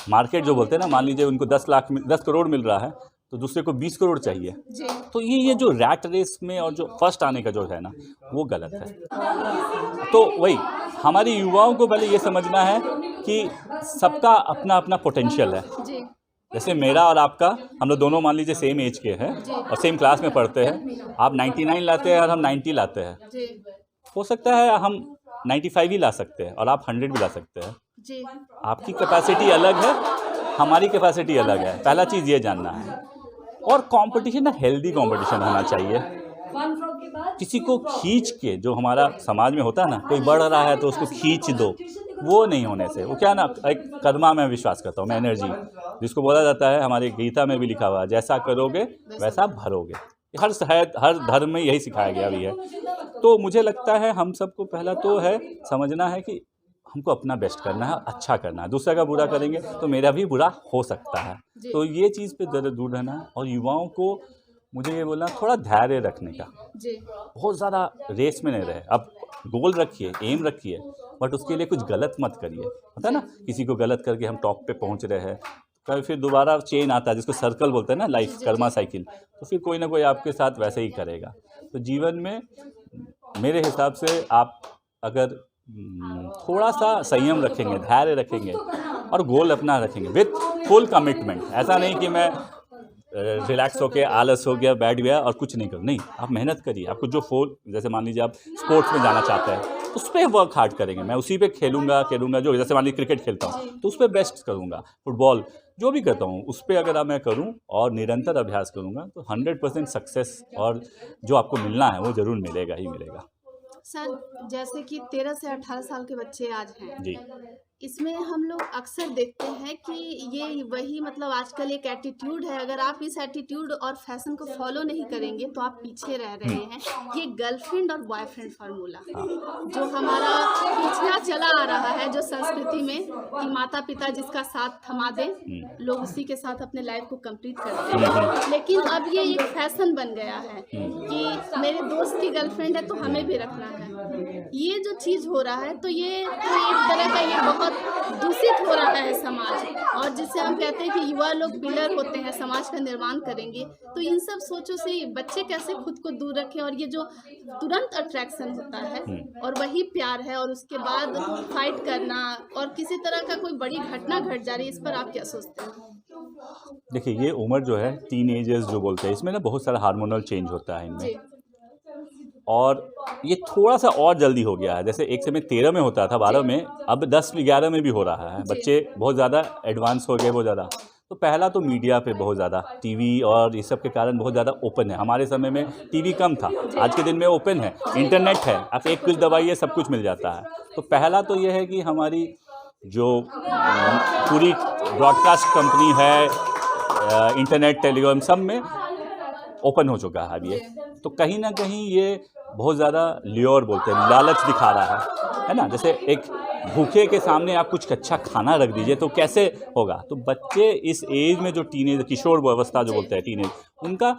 मार्केट जो बोलते हैं ना, मान लीजिए उनको 10 करोड़ मिल रहा है तो दूसरे को 20 करोड़ चाहिए। जी तो ये जो रैट रेस में और जो फर्स्ट आने का जो है ना, वो गलत है। तो वही हमारी युवाओं को पहले ये समझना है कि सबका अपना अपना पोटेंशियल है। जी जैसे मेरा और आपका, हम लोग दोनों मान लीजिए सेम एज के हैं जी और सेम क्लास में पढ़ते हैं। आप 99 लाते हैं और हम 90 लाते हैं। जी हो सकता है हम 95 ही ला सकते हैं और आप 100 भी ला सकते हैं। जी आपकी कैपेसिटी अलग है, हमारी कैपेसिटी अलग है। पहला चीज़ ये जानना है। और कंपटीशन ना, हेल्दी कंपटीशन होना चाहिए। किसी को खींच के, जो हमारा समाज में होता है ना, कोई बढ़ रहा है तो उसको खींच दो, वो नहीं होने से। वो क्या ना, एक कर्मा में विश्वास करता हूँ मैं, एनर्जी, जिसको बोला जाता है, हमारे गीता में भी लिखा हुआ है, जैसा करोगे वैसा भरोगे। हर धर्म में यही सिखाया गया भी है। तो मुझे लगता है हम सबको पहला तो है समझना है कि हमको अपना बेस्ट करना है, अच्छा करना है। दूसरा का बुरा करेंगे तो मेरा भी बुरा हो सकता है। जी। तो ये चीज़ पे ज़रा दूर रहना है। और युवाओं को मुझे ये बोलना, थोड़ा धैर्य रखने का। जी बहुत ज़्यादा रेस में नहीं रहे। अब गोल रखिए, एम रखिए, बट उसके लिए कुछ गलत मत करिए। होता है ना, किसी को गलत करके हम टॉप पे पहुंच रहे हैं, कभी फिर दोबारा चेन आता है, जिसको सर्कल बोलते हैं ना, लाइफ कर्मा साइकिल। तो फिर कोई ना कोई आपके साथ वैसे ही करेगा। तो जीवन में मेरे हिसाब से आप अगर थोड़ा सा संयम रखेंगे, धैर्य रखेंगे और गोल अपना रखेंगे विथ फुल कमिटमेंट। ऐसा नहीं कि मैं रिलैक्स होके आलस हो गया, बैठ गया और कुछ नहीं करूँ। नहीं, आप मेहनत करिए। आपको जो जैसे मान लीजिए आप स्पोर्ट्स में जाना चाहते हैं, उस पर वर्क हार्ड करेंगे। मैं उसी पे खेलूंगा जो, जैसे मान लीजिए क्रिकेट खेलता हूँ तो उस पर बेस्ट करूँगा। फुटबॉल जो भी करता हूँ उस पर अगर मैं करूँ और निरंतर अभ्यास करूँगा तो 100% सक्सेस और जो आपको मिलना है वो ज़रूर मिलेगा ही मिलेगा। सर, जैसे कि 13 से 18 साल के बच्चे आज हैं, जी इसमें हम लोग अक्सर देखते हैं कि ये वही मतलब आजकल एक एटीट्यूड है। अगर आप इस एटीट्यूड और फैशन को फॉलो नहीं करेंगे तो आप पीछे रह रहे हैं। ये गर्लफ्रेंड और बॉयफ्रेंड फार्मूला जो हमारा पिछला चला आ रहा है, जो संस्कृति में कि माता पिता जिसका साथ थमा दें, लोग उसी के साथ अपने लाइफ को कंप्लीट करते हैं। लेकिन अब ये एक फैशन बन गया है कि मेरे दोस्त की गर्लफ्रेंड है तो हमें भी रखना है। ये जो चीज़ हो रहा है तो ये तो एक तरह का ये बहुत दूषित हो रहा है समाज। और जिससे हम कहते हैं कि युवा लोग पिलर होते हैं, समाज का निर्माण करेंगे। तो इन सब सोचों से बच्चे कैसे खुद को दूर रखें। और ये जो तुरंत अट्रैक्शन होता है और वही प्यार है और उसके बाद फाइट करना और किसी तरह का कोई बड़ी घटना घट जा रही है, इस पर आप क्या सोचते हैं? देखिए, ये उम्र जो है, टीन एजर्स जो बोलते हैं, इसमें ना बहुत सारा हार्मोनल चेंज होता है इनमें। जी और ये थोड़ा सा और जल्दी हो गया है। जैसे एक समय 13 में होता था, 12 में, अब 10-11 में भी हो रहा है। बच्चे बहुत ज़्यादा एडवांस हो गए, बहुत ज़्यादा। तो पहला तो मीडिया पे बहुत ज़्यादा, टीवी और ये सब के कारण बहुत ज़्यादा ओपन है। हमारे समय में टीवी कम था, आज के दिन में ओपन है, इंटरनेट है, आप एक कुछ दबाइए सब कुछ मिल जाता है। तो पहला तो ये है कि हमारी जो पूरी ब्रॉडकास्ट कंपनी है, इंटरनेट टेलीविज़न सब में ओपन हो चुका है अब ये। तो कहीं ना कहीं ये बहुत ज़्यादा ल्योर बोलते हैं, लालच दिखा रहा है ना। जैसे एक भूखे के सामने आप कुछ अच्छा खाना रख दीजिए तो कैसे होगा। तो बच्चे इस एज में जो टीनेज, किशोर अवस्था जो बोलते हैं, टीनेज, उनका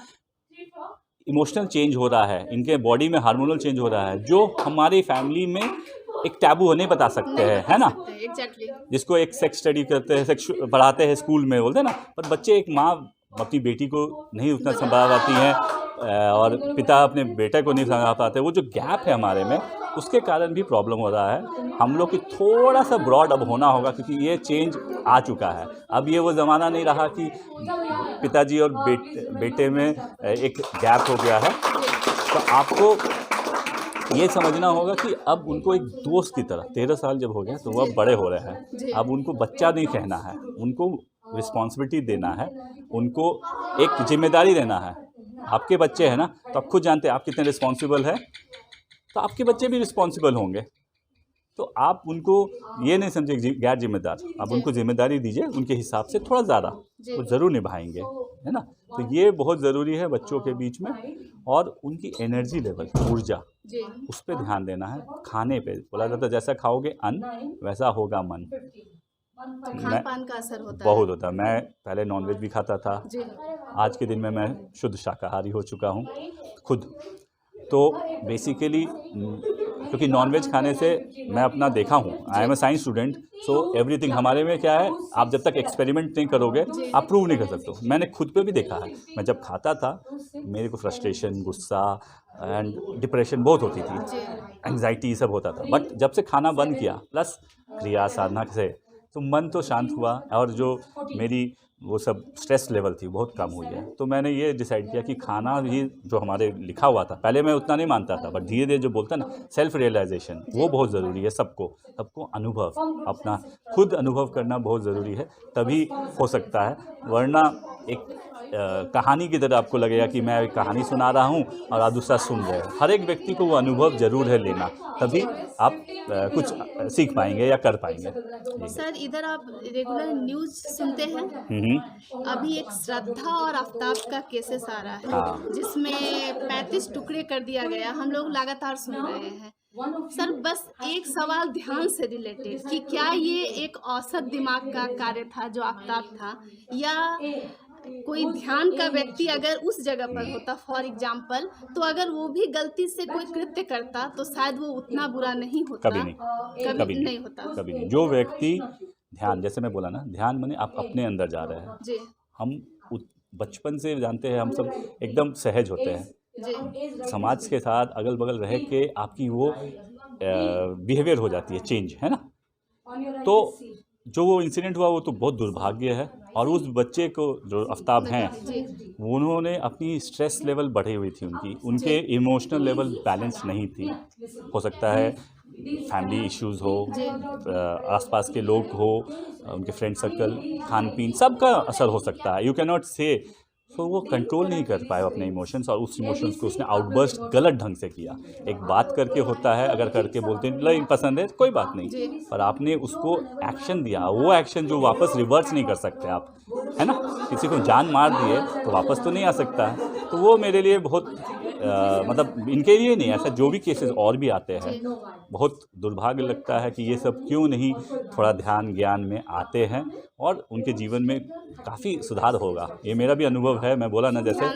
इमोशनल चेंज हो रहा है, इनके बॉडी में हार्मोनल चेंज हो रहा है, जो हमारी फैमिली में एक टैबू नहीं बता सकते हैं, है ना। एग्जैक्टली। जिसको एक सेक्स स्टडी करते हैं, सेक्स पढ़ाते हैं स्कूल में, बोलते हैं ना, पर बच्चे, एक माँ अपनी बेटी को नहीं उतना संभाल पाती हैं और पिता अपने बेटे को नहीं संभाल पाते। वो जो गैप है हमारे में, उसके कारण भी प्रॉब्लम हो रहा है। हम लोग की थोड़ा सा ब्रॉड अब होना होगा, क्योंकि ये चेंज आ चुका है। अब ये वो ज़माना नहीं रहा कि पिताजी और बेटे में एक गैप हो गया है। तो आपको ये समझना होगा कि अब उनको एक दोस्त की तरह, 13 साल जब हो गया तो वो अब बड़े हो रहे हैं। अब उनको बच्चा नहीं कहना है, उनको रिस्पॉन्सिबिलिटी देना है, उनको एक जिम्मेदारी देना है। आपके बच्चे हैं ना, तो आप खुद जानते हैं आप कितने रिस्पॉन्सिबल हैं, तो आपके बच्चे भी रिस्पॉन्सिबल होंगे। तो आप उनको ये नहीं समझे गैर जिम्मेदार, आप उनको जिम्मेदारी दीजिए, उनके हिसाब से थोड़ा ज़्यादा वो ज़रूर निभाएंगे, है ना। तो ये बहुत ज़रूरी है बच्चों के बीच में। और उनकी एनर्जी लेवल, ऊर्जा, उस पर ध्यान देना है। खाने पे बोला जाता है, जैसा खाओगे अन्न वैसा होगा मन। खान पान का असर होता बहुत होता है। मैं पहले नॉनवेज भी खाता था, जी। आज के दिन में मैं शुद्ध शाकाहारी हो चुका हूँ खुद। तो बेसिकली क्योंकि नॉनवेज खाने से मैं अपना देखा हूँ, I am a science student, so everything हमारे में क्या है, आप जब तक एक्सपेरिमेंट नहीं करोगे आप प्रूव नहीं कर सकते हो। मैंने खुद पे भी देखा है, मैं जब खाता था मेरे को फ्रस्ट्रेशन, गुस्सा एंड डिप्रेशन बहुत होती थी, एंग्जाइटी सब होता था। बट जब से खाना बंद किया प्लस क्रिया साधना से, तो मन तो शांत हुआ और जो मेरी वो सब स्ट्रेस लेवल थी बहुत कम हुई है। तो मैंने ये डिसाइड किया कि खाना भी जो हमारे लिखा हुआ था, पहले मैं उतना नहीं मानता था, बट धीरे धीरे जो बोलता ना सेल्फ रियलाइजेशन, वो बहुत ज़रूरी है। सबको अनुभव, अपना खुद अनुभव करना बहुत ज़रूरी है, तभी हो सकता है। वरना एक कहानी की तरह आपको लगेगा कि मैं एक कहानी सुना रहा हूँ और आप दूसरा सुन रहे हो। हर एक व्यक्ति को वो अनुभव ज़रूर है लेना, तभी आप कुछ सीख पाएंगे या कर पाएंगे। सर इधर आप रेगुलर न्यूज़ सुनते हैं? अभी एक श्रद्धा और आफ्ताब का केसेस आ रहा है, हाँ। जिसमें 35 टुकड़े कर दिया गया। हम लोग लगातार सुन रहे हैं। सर बस एक सवाल ध्यान से रिलेटेड कि क्या ये एक औसत दिमाग का कार्य था जो आफ्ताब था, या कोई ध्यान का व्यक्ति अगर उस जगह पर होता, फॉर एग्जाम्पल, तो अगर वो भी गलती से कोई कृत्य करता तो शायद वो उतना बुरा नहीं होता। कभी नहीं, कभी नहीं होता। कभी नहीं। जो व्यक्ति ध्यान, जैसे मैं बोला ना, ध्यान माने आप अपने अंदर जा रहे हैं। जी हम बचपन से जानते हैं, हम सब एकदम सहज होते हैं। जी समाज के साथ अगल बगल रह के आपकी वो बिहेवियर हो जाती है, चेंज, है ना। तो जो वो इंसिडेंट हुआ वो तो बहुत दुर्भाग्य है। और उस बच्चे को जो आफ्ताब हैं, उन्होंने अपनी स्ट्रेस लेवल बढ़ी हुई थी, उनके इमोशनल लेवल बैलेंस नहीं थी। हो सकता है फैमिली इश्यूज़ हो, आसपास के लोग हो, उनके फ्रेंड सर्कल, खान पीन, सबका असर हो सकता है। यू कैन नॉट से। तो वो कंट्रोल नहीं कर पाए अपने इमोशंस, और उस इमोशंस को उसने आउटबर्स्ट गलत ढंग से किया। एक बात करके होता है, अगर करके बोलते हैं नहीं पसंद है कोई बात नहीं, पर आपने उसको एक्शन दिया, वो एक्शन जो वापस रिवर्स नहीं कर सकते आप, है ना। किसी को जान मार दिए तो वापस तो नहीं आ सकता है। तो वो मेरे लिए बहुत मतलब इनके लिए नहीं, ऐसा जो भी केसेस और भी आते हैं, बहुत दुर्भाग्य लगता है कि ये सब क्यों नहीं थोड़ा ध्यान ज्ञान में आते हैं और उनके जीवन में काफ़ी सुधार होगा। ये मेरा भी अनुभव है। मैं बोला ना, जैसे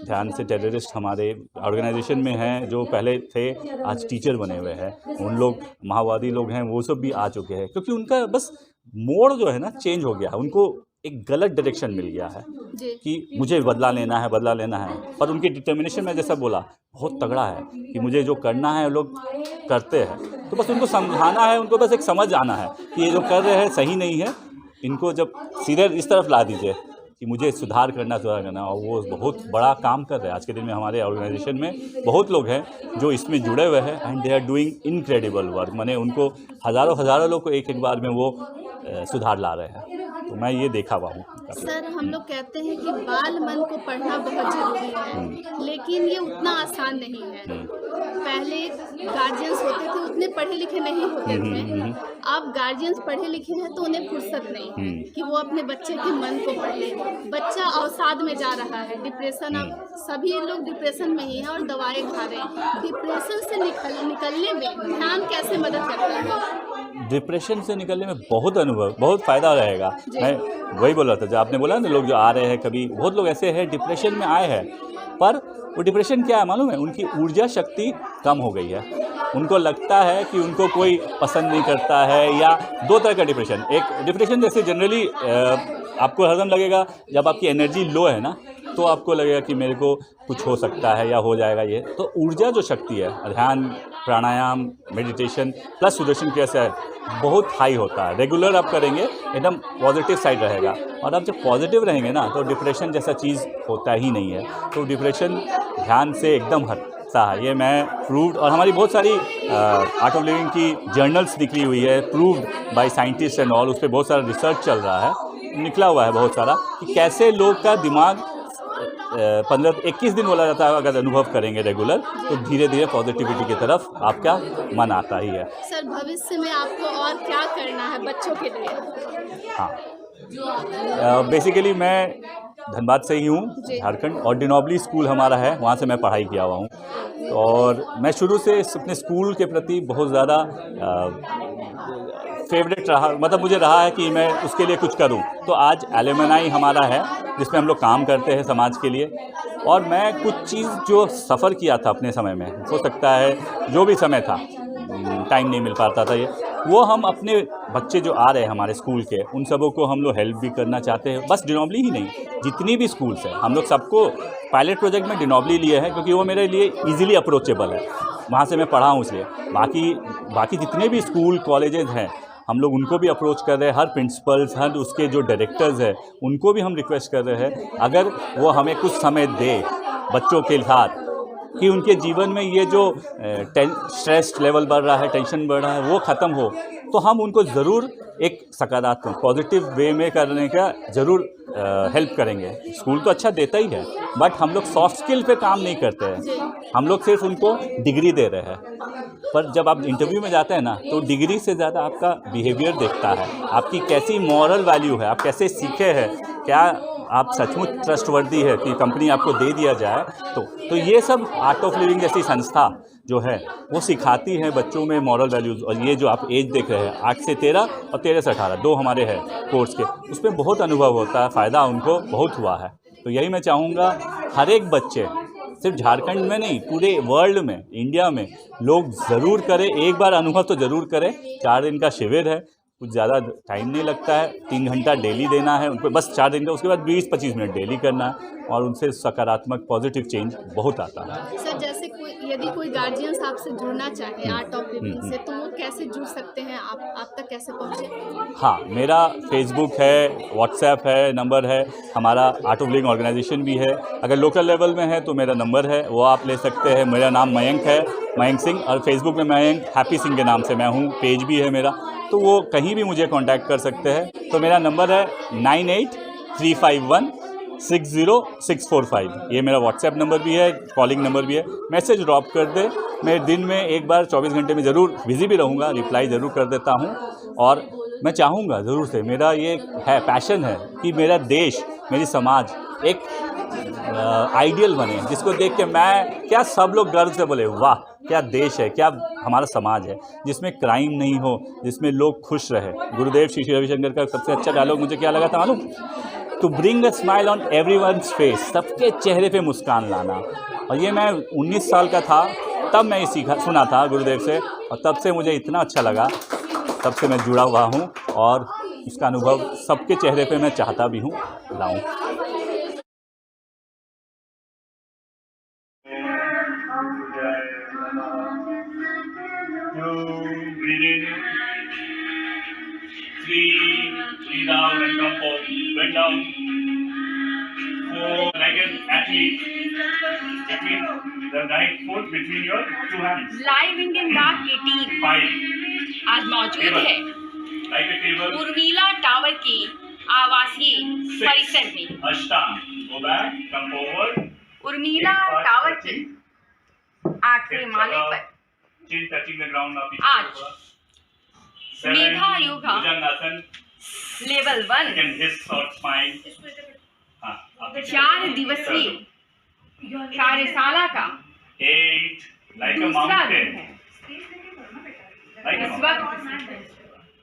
ध्यान से टेररिस्ट हमारे ऑर्गेनाइजेशन में हैं, जो पहले थे आज टीचर बने हुए हैं, उन लोग माओवादी लोग हैं, वो सब भी आ चुके हैं, क्योंकि उनका बस मोड़ जो है ना चेंज हो गया, उनको एक गलत डायरेक्शन मिल गया है कि मुझे बदला लेना है, बदला लेना है। पर उनकी डिटर्मिनेशन में जैसा बोला बहुत तगड़ा है कि मुझे जो करना है लोग करते हैं। तो बस उनको समझाना है, उनको बस एक समझ आना है कि ये जो कर रहे हैं सही नहीं है। इनको जब सीधे इस तरफ ला दीजिए कि मुझे सुधार करना, और वो बहुत बड़ा काम कर रहे हैं। आज के दिन में हमारे ऑर्गेनाइजेशन में बहुत लोग हैं जो इसमें जुड़े हुए हैं, and they are doing incredible work. माने उनको हज़ारों लोग को एक बार में वो सुधार ला रहे हैं। तो मैं ये देखा हुआ हूँ। सर हम लोग कहते हैं कि बाल मन को पढ़ना बहुत जरूरी है, लेकिन ये उतना आसान नहीं है। पहले गार्जियंस होते थे, उतने पढ़े लिखे नहीं होते थे। अब गार्जियंस पढ़े लिखे हैं तो उन्हें फुर्सत नहीं है कि वो अपने बच्चे के मन को पढ़े। बच्चा अवसाद में जा रहा है, डिप्रेशन, अब सभी लोग डिप्रेशन में ही हैं और दवाएं खा रहे हैं। डिप्रेशन से निकलने में ध्यान कैसे मदद करता है? डिप्रेशन से निकलने में बहुत फ़ायदा रहेगा। मैं वही बोल रहा था, जो आपने बोला ना, लोग जो आ रहे हैं, कभी बहुत लोग ऐसे हैं डिप्रेशन में आए हैं, पर वो डिप्रेशन क्या है मालूम है, उनकी ऊर्जा शक्ति कम हो गई है। उनको लगता है कि उनको कोई पसंद नहीं करता है, या दो तरह का डिप्रेशन। एक डिप्रेशन जैसे जनरली आपको हरदम लगेगा जब आपकी एनर्जी लो है ना, तो आपको लगेगा कि मेरे को कुछ हो सकता है या हो जाएगा ये। तो ऊर्जा जो शक्ति है, ध्यान, प्राणायाम, मेडिटेशन प्लस सुदर्शन क्रिया से बहुत हाई होता है। रेगुलर आप करेंगे एकदम पॉजिटिव साइड रहेगा, और आप जब पॉजिटिव रहेंगे ना तो डिप्रेशन जैसा चीज़ होता ही नहीं है। तो डिप्रेशन ध्यान से एकदम हटता है, ये मैं प्रूव्ड, और हमारी बहुत सारी आर्ट ऑफ लिविंग की जर्नल्स निकली हुई है, proved by scientist and all. उस पर बहुत सारा रिसर्च चल रहा है, निकला हुआ है बहुत सारा, कि कैसे लोग का दिमाग 15-21 दिन बोला जाता है, अगर अनुभव करेंगे रेगुलर तो धीरे धीरे पॉजिटिविटी की तरफ आपका मन आता ही है। सर भविष्य में आपको और क्या करना है बच्चों के लिए? हाँ, बेसिकली मैं धनबाद से ही हूँ, झारखंड, और डिनोबली स्कूल हमारा है, वहाँ से मैं पढ़ाई किया हुआ हूँ। और मैं शुरू से अपने स्कूल के प्रति बहुत ज़्यादा फेवरेट रहा, मतलब मुझे रहा है कि मैं उसके लिए कुछ करूं। तो आज एलुमनाई हमारा है जिसमें हम लोग काम करते हैं समाज के लिए, और मैं कुछ चीज़ जो सफ़र किया था अपने समय में, हो सकता है जो भी समय था टाइम नहीं मिल पाता था, ये वो हम अपने बच्चे जो आ रहे हैं हमारे स्कूल के, उन सबों को हम लोग हेल्प भी करना चाहते हैं। बस डिनोबली ही नहीं, जितनी भी स्कूल्स हैं हम लोग सबको पायलट प्रोजेक्ट में डिनोबली लिए हैं, क्योंकि वो मेरे लिए इजीली अप्रोचेबल है, वहाँ से मैं पढ़ा हूँ इसलिए। बाकी जितने भी स्कूल कॉलेजेस हैं हम लोग उनको भी अप्रोच कर रहे हैं, हर प्रिंसिपल्स, हर उसके जो डायरेक्टर्स हैं उनको भी हम रिक्वेस्ट कर रहे हैं, अगर वो हमें कुछ समय दे बच्चों के साथ, कि उनके जीवन में ये जो स्ट्रेस लेवल बढ़ रहा है, टेंशन बढ़ रहा है, वो ख़त्म हो, तो हम उनको ज़रूर एक सकारात्मक पॉजिटिव वे में करने का ज़रूर हेल्प करेंगे। स्कूल तो अच्छा देता ही है, बट हम लोग सॉफ्ट स्किल पे काम नहीं करते हैं, हम लोग सिर्फ उनको डिग्री दे रहे हैं। पर जब आप इंटरव्यू में जाते हैं ना, तो डिग्री से ज़्यादा आपका बिहेवियर देखता है, आपकी कैसी मॉरल वैल्यू है, आप कैसे सीखे हैं, क्या आप सचमुच ट्रस्टवर्दी है कि कंपनी आपको दे दिया जाए। तो ये सब आर्ट ऑफ लिविंग जैसी संस्था जो है वो सिखाती है बच्चों में मॉरल वैल्यूज़। और ये जो आप एज देख रहे हैं 8 से 13 और 13 से 18, 2 हमारे हैं कोर्स के, उसमें बहुत अनुभव होता है, फ़ायदा उनको बहुत हुआ है। तो यही मैं चाहूँगा हर एक बच्चे, सिर्फ झारखंड में नहीं पूरे वर्ल्ड में, इंडिया में लोग ज़रूर करें, एक बार अनुभव तो ज़रूर करें। 4 दिन का शिविर है, कुछ ज़्यादा टाइम नहीं लगता है, 3 घंटा डेली देना है उनको, बस 4 दिन का, उसके बाद 20-25 मिनट डेली करना है, और उनसे सकारात्मक पॉजिटिव चेंज बहुत आता है। सर जैसे यदि कोई गार्जियंस आपसे जुड़ना चाहे आर्ट ऑफ लिविंग से, तो वो कैसे जुड़ सकते हैं, आप तक कैसे पहुँचे? हाँ, मेरा फेसबुक है, व्हाट्सएप है, नंबर है, हमारा आर्ट ऑफ लिविंग ऑर्गेनाइजेशन भी है। अगर लोकल लेवल में है तो मेरा नंबर है, वो आप ले सकते हैं। मेरा नाम मयंक है, मयंक सिंह, और फेसबुक में मयंक हैप्पी सिंह के नाम से मैं हूँ, पेज भी है मेरा, तो वो कहीं भी मुझे कांटेक्ट कर सकते हैं। तो मेरा नंबर है 9835160645, ये मेरा व्हाट्सएप नंबर भी है, कॉलिंग नंबर भी है। मैसेज ड्रॉप कर दे, मैं दिन में एक बार 24 घंटे में ज़रूर बिज़ी भी रहूँगा, रिप्लाई ज़रूर कर देता हूँ। और मैं चाहूँगा ज़रूर से, मेरा ये है, पैशन है कि मेरा देश, मेरी समाज एक आइडियल बने, जिसको देख के मैं क्या सब लोग गर्व से बोले वाह क्या देश है, क्या हमारा समाज है, जिसमें क्राइम नहीं हो, जिसमें लोग खुश रहे। गुरुदेव श्री श्री रविशंकर का सबसे अच्छा डायलॉग मुझे क्या लगा था मालूम? To bring a smile on everyone's face, सबके चेहरे पे मुस्कान लाना। और ये मैं 19 साल का था तब मैं ये सुना था गुरुदेव से, और तब से मुझे इतना अच्छा लगा, तब से मैं जुड़ा हुआ हूँ, और उसका अनुभव सबके चेहरे पे मैं चाहता भी हूँ लाऊं। Breathe out and come forward. Bend down. 4, like an athlete. Between the right foot between your 2 hands. Live Indian डाक की टीम 5. आज मौजूद है Like a table. Urmila tower के आवासीय परिसर में। Ashtang. Go back. Come forward. Urmila tower के 8वें माले पर Chin touching the ground now. आज Medha yoga Bhujangasana. Level 1 You can hiss or smile. 4 दिवसीय कार्यशाला का 8. Like a दूसरा दिन mountain. है। Like a इस mountain. वक्त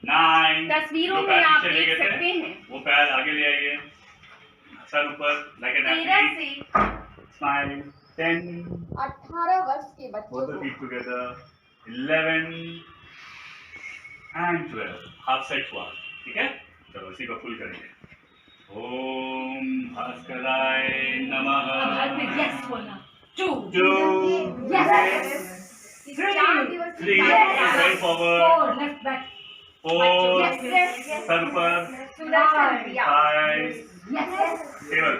9. तस्वीरों जो में पैर आप पीछे देख लेके थे, सकते हैं वो पैर आगे ले आइए, सर ऊपर, like an 13 athlete. से Smile. 10. 18 वर्ष के Both बच्चों the को feet together. 11 and 12. Half set हुआ, ठीक है? चलो इसी को फुल करेंगे। ओम भास्कराय नमः। यस बोलना 2 2. Yes 3. Right forward. 4 left back 4. Yes sir ऊपर। सुदर्शन क्रिया 5. Yes Table.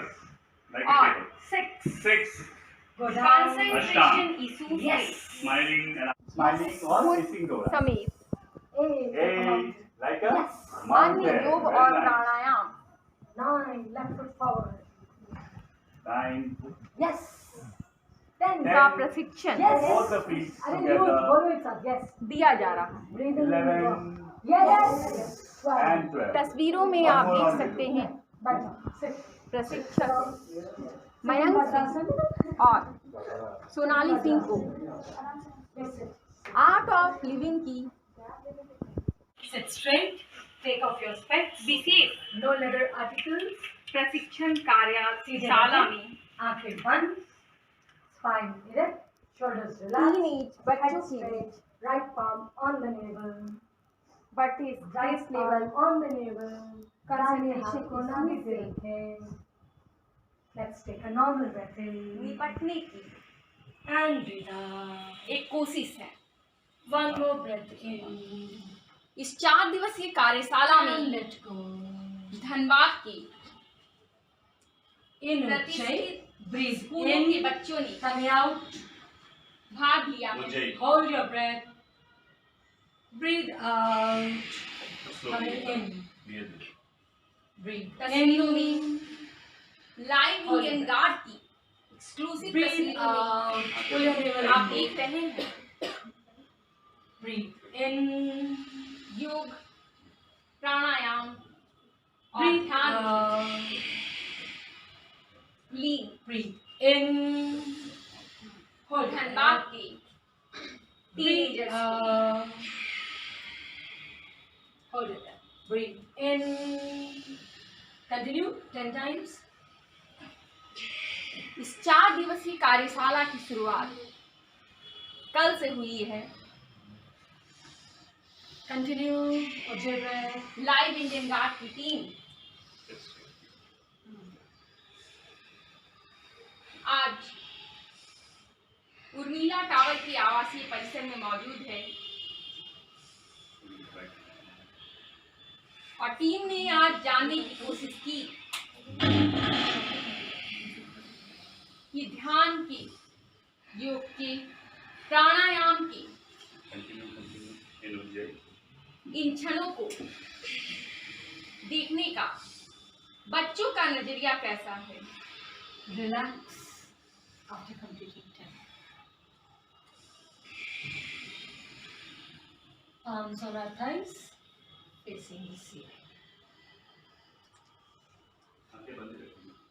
Like a और table. 6 6. कंसंट्रेशन इश्यूज से Smiling or facing down. समीप 8. Like a अन्य mountain. योग Very और nice. प्राणायाम 9 लेफ्ट फुट फॉरवर्ड 9. 10 का 10. प्रशिक्षण Both the feet together. दिया जा रहा है 11 and 12. तस्वीरों में One आप more देख on सकते हैं प्रशिक्षक मयंक सिंह और सोनाली सिंह को आर्ट ऑफ लिविंग की Sit straight. Take off your specs. Be safe. No leather articles. प्रशिक्षण कार्यशाला में आंखें बंद. Spine erect. Shoulders relaxed. Head straight. Right palm on the navel. But is Right palm on the navel. Concentration को ना भी देखें. Let's take a normal breath in. निपटने की And breathe out. एक कोशिश है. One more breath in. इस 4 दिवसीय कार्यशाला And में let go. धनबाद की In प्रतिष्ठित breathe स्कूलों के in. बच्चों ने Coming out. भाग लिया है. Hold your breath. Breathe out. Coming in. Breathe तस्वीरों में in. लाइव इंडियन गार्ड की एक्सक्लूसिव Breathe तस्वीरों में out. Pull your navel आप in. देख रहे हैं Breathe in. योग, प्राणायाम और Breathe ध्यान out. Lean Breathe in. Hold your Dhanbad breath. के Breathe teenagers out. Hold your breath. Breathe in. Continue 10 times. इस 4 दिवसीय कार्यशाला की शुरुआत कल से हुई है. Continue. Hold your breath. Live Indian guard की टीम आज उर्मिला टावर की आवासीय परिसर में मौजूद है और टीम ने आज जानने की कोशिश की कि ध्यान के, योग के, प्राणायाम के इन क्षणों को देखने का बच्चों का नजरिया कैसा है. Relax after completing 10. Palms on our thighs, facing the ceiling.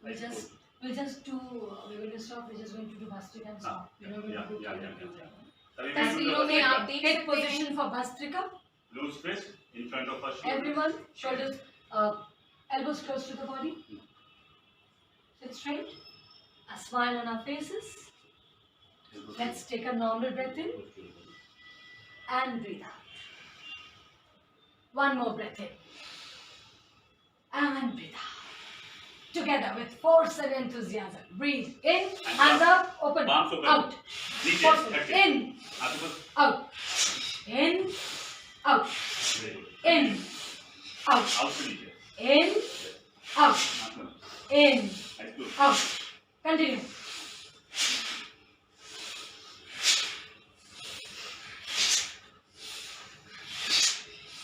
We're just going to stop. We're just going to do Bhastrika and stop. We're not going to do तस्वीरों में आप देख Take सकते हैं position for Bhastrika. Loose fist in front of us. Everyone, shoulders, elbows close to the body. Sit straight. A smile on our faces. Let's take a normal breath in and breathe out. One more breath in and breathe out. Together with force and enthusiasm. Breathe in, hands up, open, Palms open. out. Knees Force touch it. in, out, in, out, in, out, Out से नीचे. in, out, आँख बंद. in, Eyes closed. out. Continue.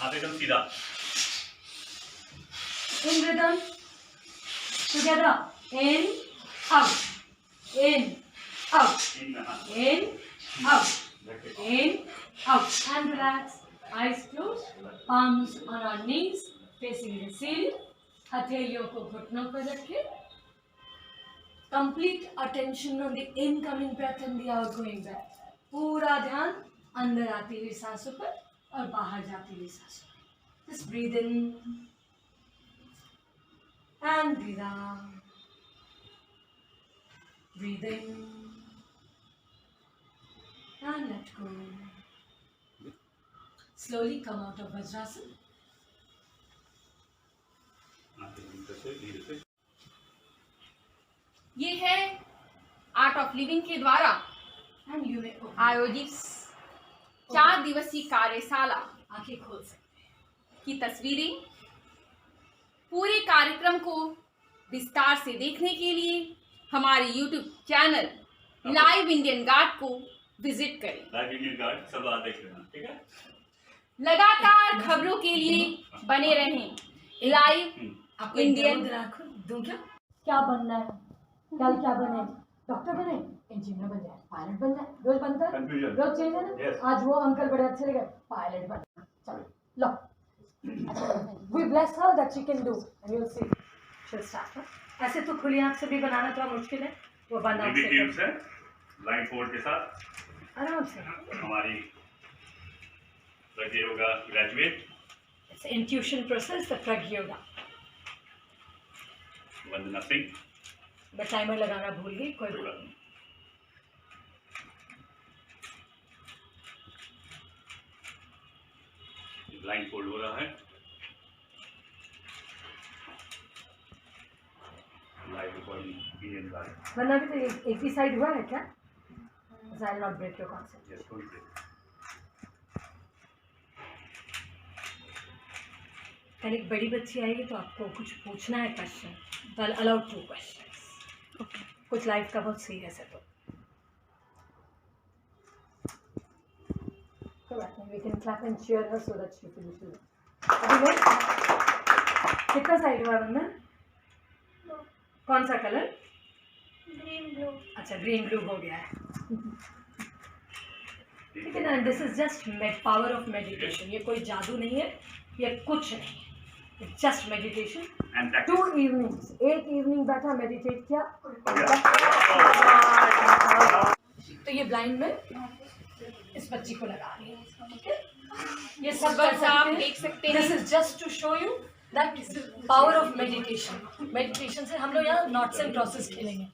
हाथ एकदम सीधा. In rhythm. Together. In, out, in, out, इन में हाथ. in, out, Back it. in, out. And relax. Eyes closed. Palms on our knees, facing the ceiling. हथेलियों को घुटनों पर रखें. Complete attention on the incoming breath and the outgoing breath. पूरा ध्यान अंदर आती हुई सांसों पर और बाहर जाती हुई सांसों पर. Just breathe in and breathe out. Breathe in and let go. Slowly come out of Vajrasana. आँखें बंद करके धीरे से. ये है आर्ट ऑफ लिविंग के द्वारा And you may open. आयोजित 4 दिवसीय कार्यशाला आंखें खोल सकते हैं. की तस्वीरें. पूरे कार्यक्रम को विस्तार से देखने के लिए हमारे YouTube channel live Indian guard को विजिट करें. लाइव इंडियन गार्ड सब आप देख लेना. ठीक है. लगातार खबरों के लिए बने रहें लाइव आपको इंडियन दूं क्या? क्या बनना है? कल क्या बने? डॉक्टर बने? इंजीनियर बन जाए, पायलट बन जाए. रोज बनता है, Confusion. रोज चेंज है ना. Yes. आज वो अंकल बड़े अच्छे लगे, पायलट बन. चलो लो. We bless her that she can do, and you'll see. She'll start. Huh? ऐसे तो खुली आंख से भी बनाना थोड़ा मुश्किल है. वो बंद आंख बीबी से टीम से लाइन फोल्ड के साथ आराम से. हमारी लगे होगा graduate It's an intuition process, the Prag Yoga. Vandana Singh. मैं टाइमर लगाना भूल गई, कोई बात नहीं. ब्लाइंड फोल्ड हो रहा है. Live recording Indian guard. वरना भी तो एक ही साइड हुआ है क्या? I will not break your concept. Yes, don't break. कल एक बड़ी बच्ची आएगी तो आपको कुछ पूछना है क्वेश्चन, तो I'll allow 2 questions. कुछ लाइफ का बहुत सीरियस है तो कोई बात नहीं, we can clap and cheer her so that she finishes. अभी वो कितना साइड हुआ बंदा? कौन सा कलर? Green blue. अच्छा, ग्रीन ब्लू हो गया है. ठीक है ना, this is just power of meditation. ये कोई जादू नहीं है, ये कुछ नहीं, it's just meditation. And 2 evenings, एक इवनिंग बैठा मेडिटेट किया. तो ये ब्लाइंड में इस बच्ची को लगा रही है. ठीक है, ये सब बस आप देख सकते हैं. This is just to show you that power of meditation. Meditation से हम लोग यहाँ नॉट्स एंड क्रॉसेस खेलेंगे.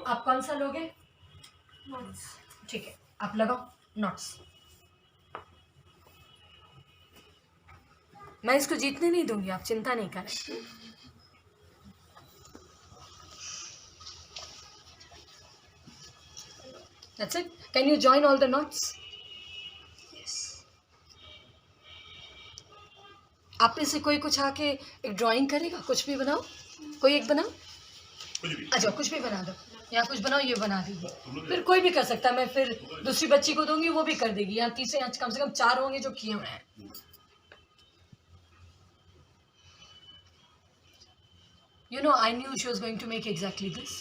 आप कौन सा लोगे? ठीक है, आप लगाओ नॉट्स. मैं इसको जीतने नहीं दूंगी, आप चिंता नहीं करें. That's it. Can you join all the knots? Yes. आप में से कोई कुछ आके एक ड्राइंग करेगा? कुछ भी बनाओ, कोई एक बनाओ. कुछ भी. अच्छा, कुछ भी बना दो, या कुछ बनाओ, ये बना दीजिए. फिर कोई भी कर सकता है. मैं फिर दूसरी बच्ची को दूंगी, वो भी कर देगी. यहाँ तीसरे कम से कम 4 होंगे जो किए हुए हैं. You know, I knew she was going to make exactly this.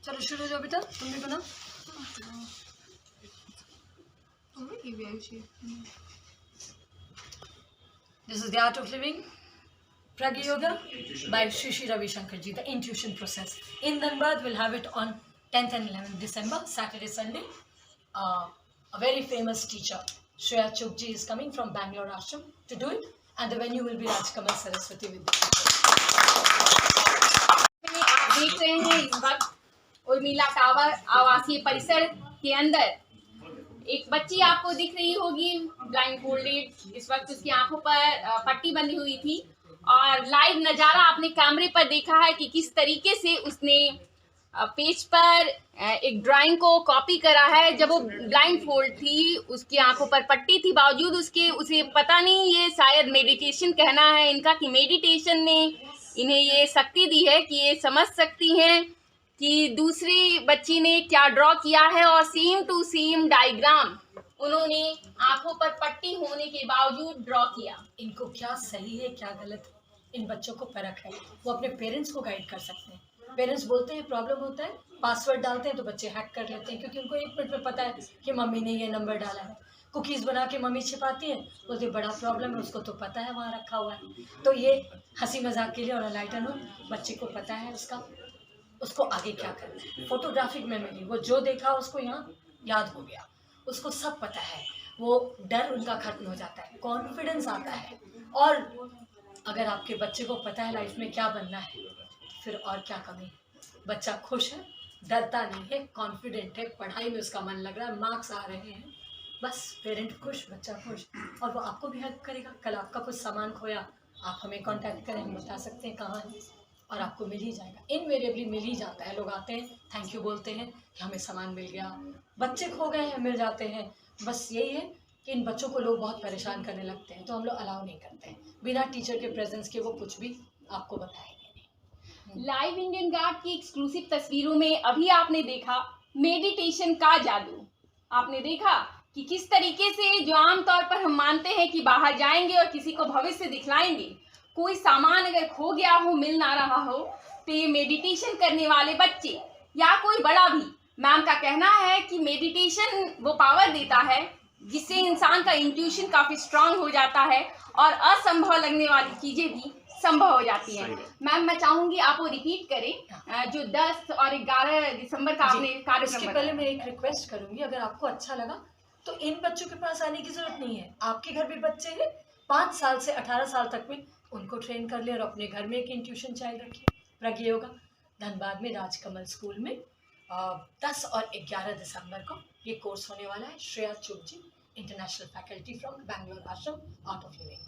चलो शुरू हो जाओ बेटा, तुम भी बनाओ. This is the art of living. Prag Yoga by Shri Shri Ravi Shankar ji, the intuition process. In Dhanbad, we'll have it on 10th and 11th December, Saturday, Sunday. A very famous teacher, Shreya Chuk ji, is coming from Bangalore Ashram to do it, and the venue will be Rajkamal Saraswati Vidya. आप देख रहे हैं इस वक्त Urmila tower आवासीय परिसर के अंदर एक बच्ची आपको दिख रही होगी, ब्लाइंड फोल्डेड. इस वक्त उसकी आंखों पर पट्टी बंधी हुई थी और लाइव नज़ारा आपने कैमरे पर देखा है कि किस तरीके से उसने पेज पर एक ड्राइंग को कॉपी करा है. जब वो ब्लाइंड फोल्ड थी, उसकी आंखों पर पट्टी थी, बावजूद उसके उसे पता नहीं, ये शायद मेडिटेशन कहना है इनका, कि मेडिटेशन ने इन्हें ये शक्ति दी है कि ये समझ सकती हैं कि दूसरी बच्ची ने क्या ड्रॉ किया है, और सेम टू सेम डायग्राम उन्होंने आंखों पर पट्टी होने के बावजूद ड्रॉ किया. इनको क्या सही है क्या गलत है, इन बच्चों को परख है. वो अपने पेरेंट्स को गाइड कर सकते हैं. पेरेंट्स बोलते हैं प्रॉब्लम होता है, पासवर्ड डालते हैं तो बच्चे हैक कर लेते हैं, क्योंकि उनको 1 मिनट में पता है कि मम्मी ने ये नंबर डाला है. कुकीज़ बना के मम्मी छिपाती है, बोलते बड़ा प्रॉब्लम है, उसको तो पता है वहाँ रखा हुआ है. तो ये हंसी मजाक के लिए और लाइटर हो, बच्चे को पता है उसको आगे क्या करना है. फोटोग्राफिक मेमोरी, वो जो देखा उसको यहाँ याद हो गया, उसको सब पता है. वो डर उनका खत्म हो जाता है, कॉन्फिडेंस आता है. और अगर आपके बच्चे को पता है लाइफ में क्या बनना है, फिर और क्या कमी. बच्चा खुश है, डरता नहीं है, कॉन्फिडेंट है, पढ़ाई में उसका मन लग रहा है, मार्क्स आ रहे हैं, बस पेरेंट खुश, बच्चा खुश. और वो आपको भी हेल्प करेगा. कल आपका कुछ सामान खोया, आप हमें कांटेक्ट करें, हम बता सकते हैं कहाँ है, और आपको मिल ही जाएगा. इनवेरिएबली मिल ही जाता है. लोग आते हैं, थैंक यू बोलते हैं कि हमें सामान मिल गया. बच्चे खो गए हैं, मिल जाते हैं. बस यही है कि इन बच्चों को लोग बहुत परेशान करने लगते हैं, तो हम लोग अलाउ नहीं करते हैं. बिना टीचर के प्रेजेंस के वो कुछ भी आपको बताएंगे नहीं. लाइव इंडियन गार्ड की एक्सक्लूसिव तस्वीरों में अभी आपने देखा मेडिटेशन का जादू. आपने देखा कि किस तरीके से, जो आमतौर पर हम मानते हैं कि बाहर जाएंगे और किसी को भविष्य दिखलाएंगे, कोई सामान अगर खो गया हो, मिल ना रहा हो, तो ये मेडिटेशन करने वाले बच्चे या कोई बड़ा भी, मैम का कहना है कि मेडिटेशन वो पावर देता है जिससे इंसान का इंट्यूशन काफ़ी स्ट्रांग हो जाता है और असंभव लगने वाली चीज़ें भी संभव हो जाती हैं. मैम, मैं चाहूँगी आप वो रिपीट करें जो 10 और 11 दिसंबर का आपने इसके कार्यक्रम पहले मैं एक रिक्वेस्ट करूँगी, अगर आपको अच्छा लगा तो इन बच्चों के पास आने की जरूरत नहीं है। आपके घर भी बच्चे हैं, 5 साल से 18 साल तक में उनको ट्रेन कर ले और अपने घर में एक ट्यूशन चाइल्ड रखिए। प्रज्ञ योगा धनबाद में राजकमल स्कूल में 10 और 11 दिसंबर को ये कोर्स होने वाला है। श्रेया चुग जी, इंटरनेशनल फैकल्टी फ्रॉम बैंगलोर आश्रम, आर्ट ऑफ लिविंग।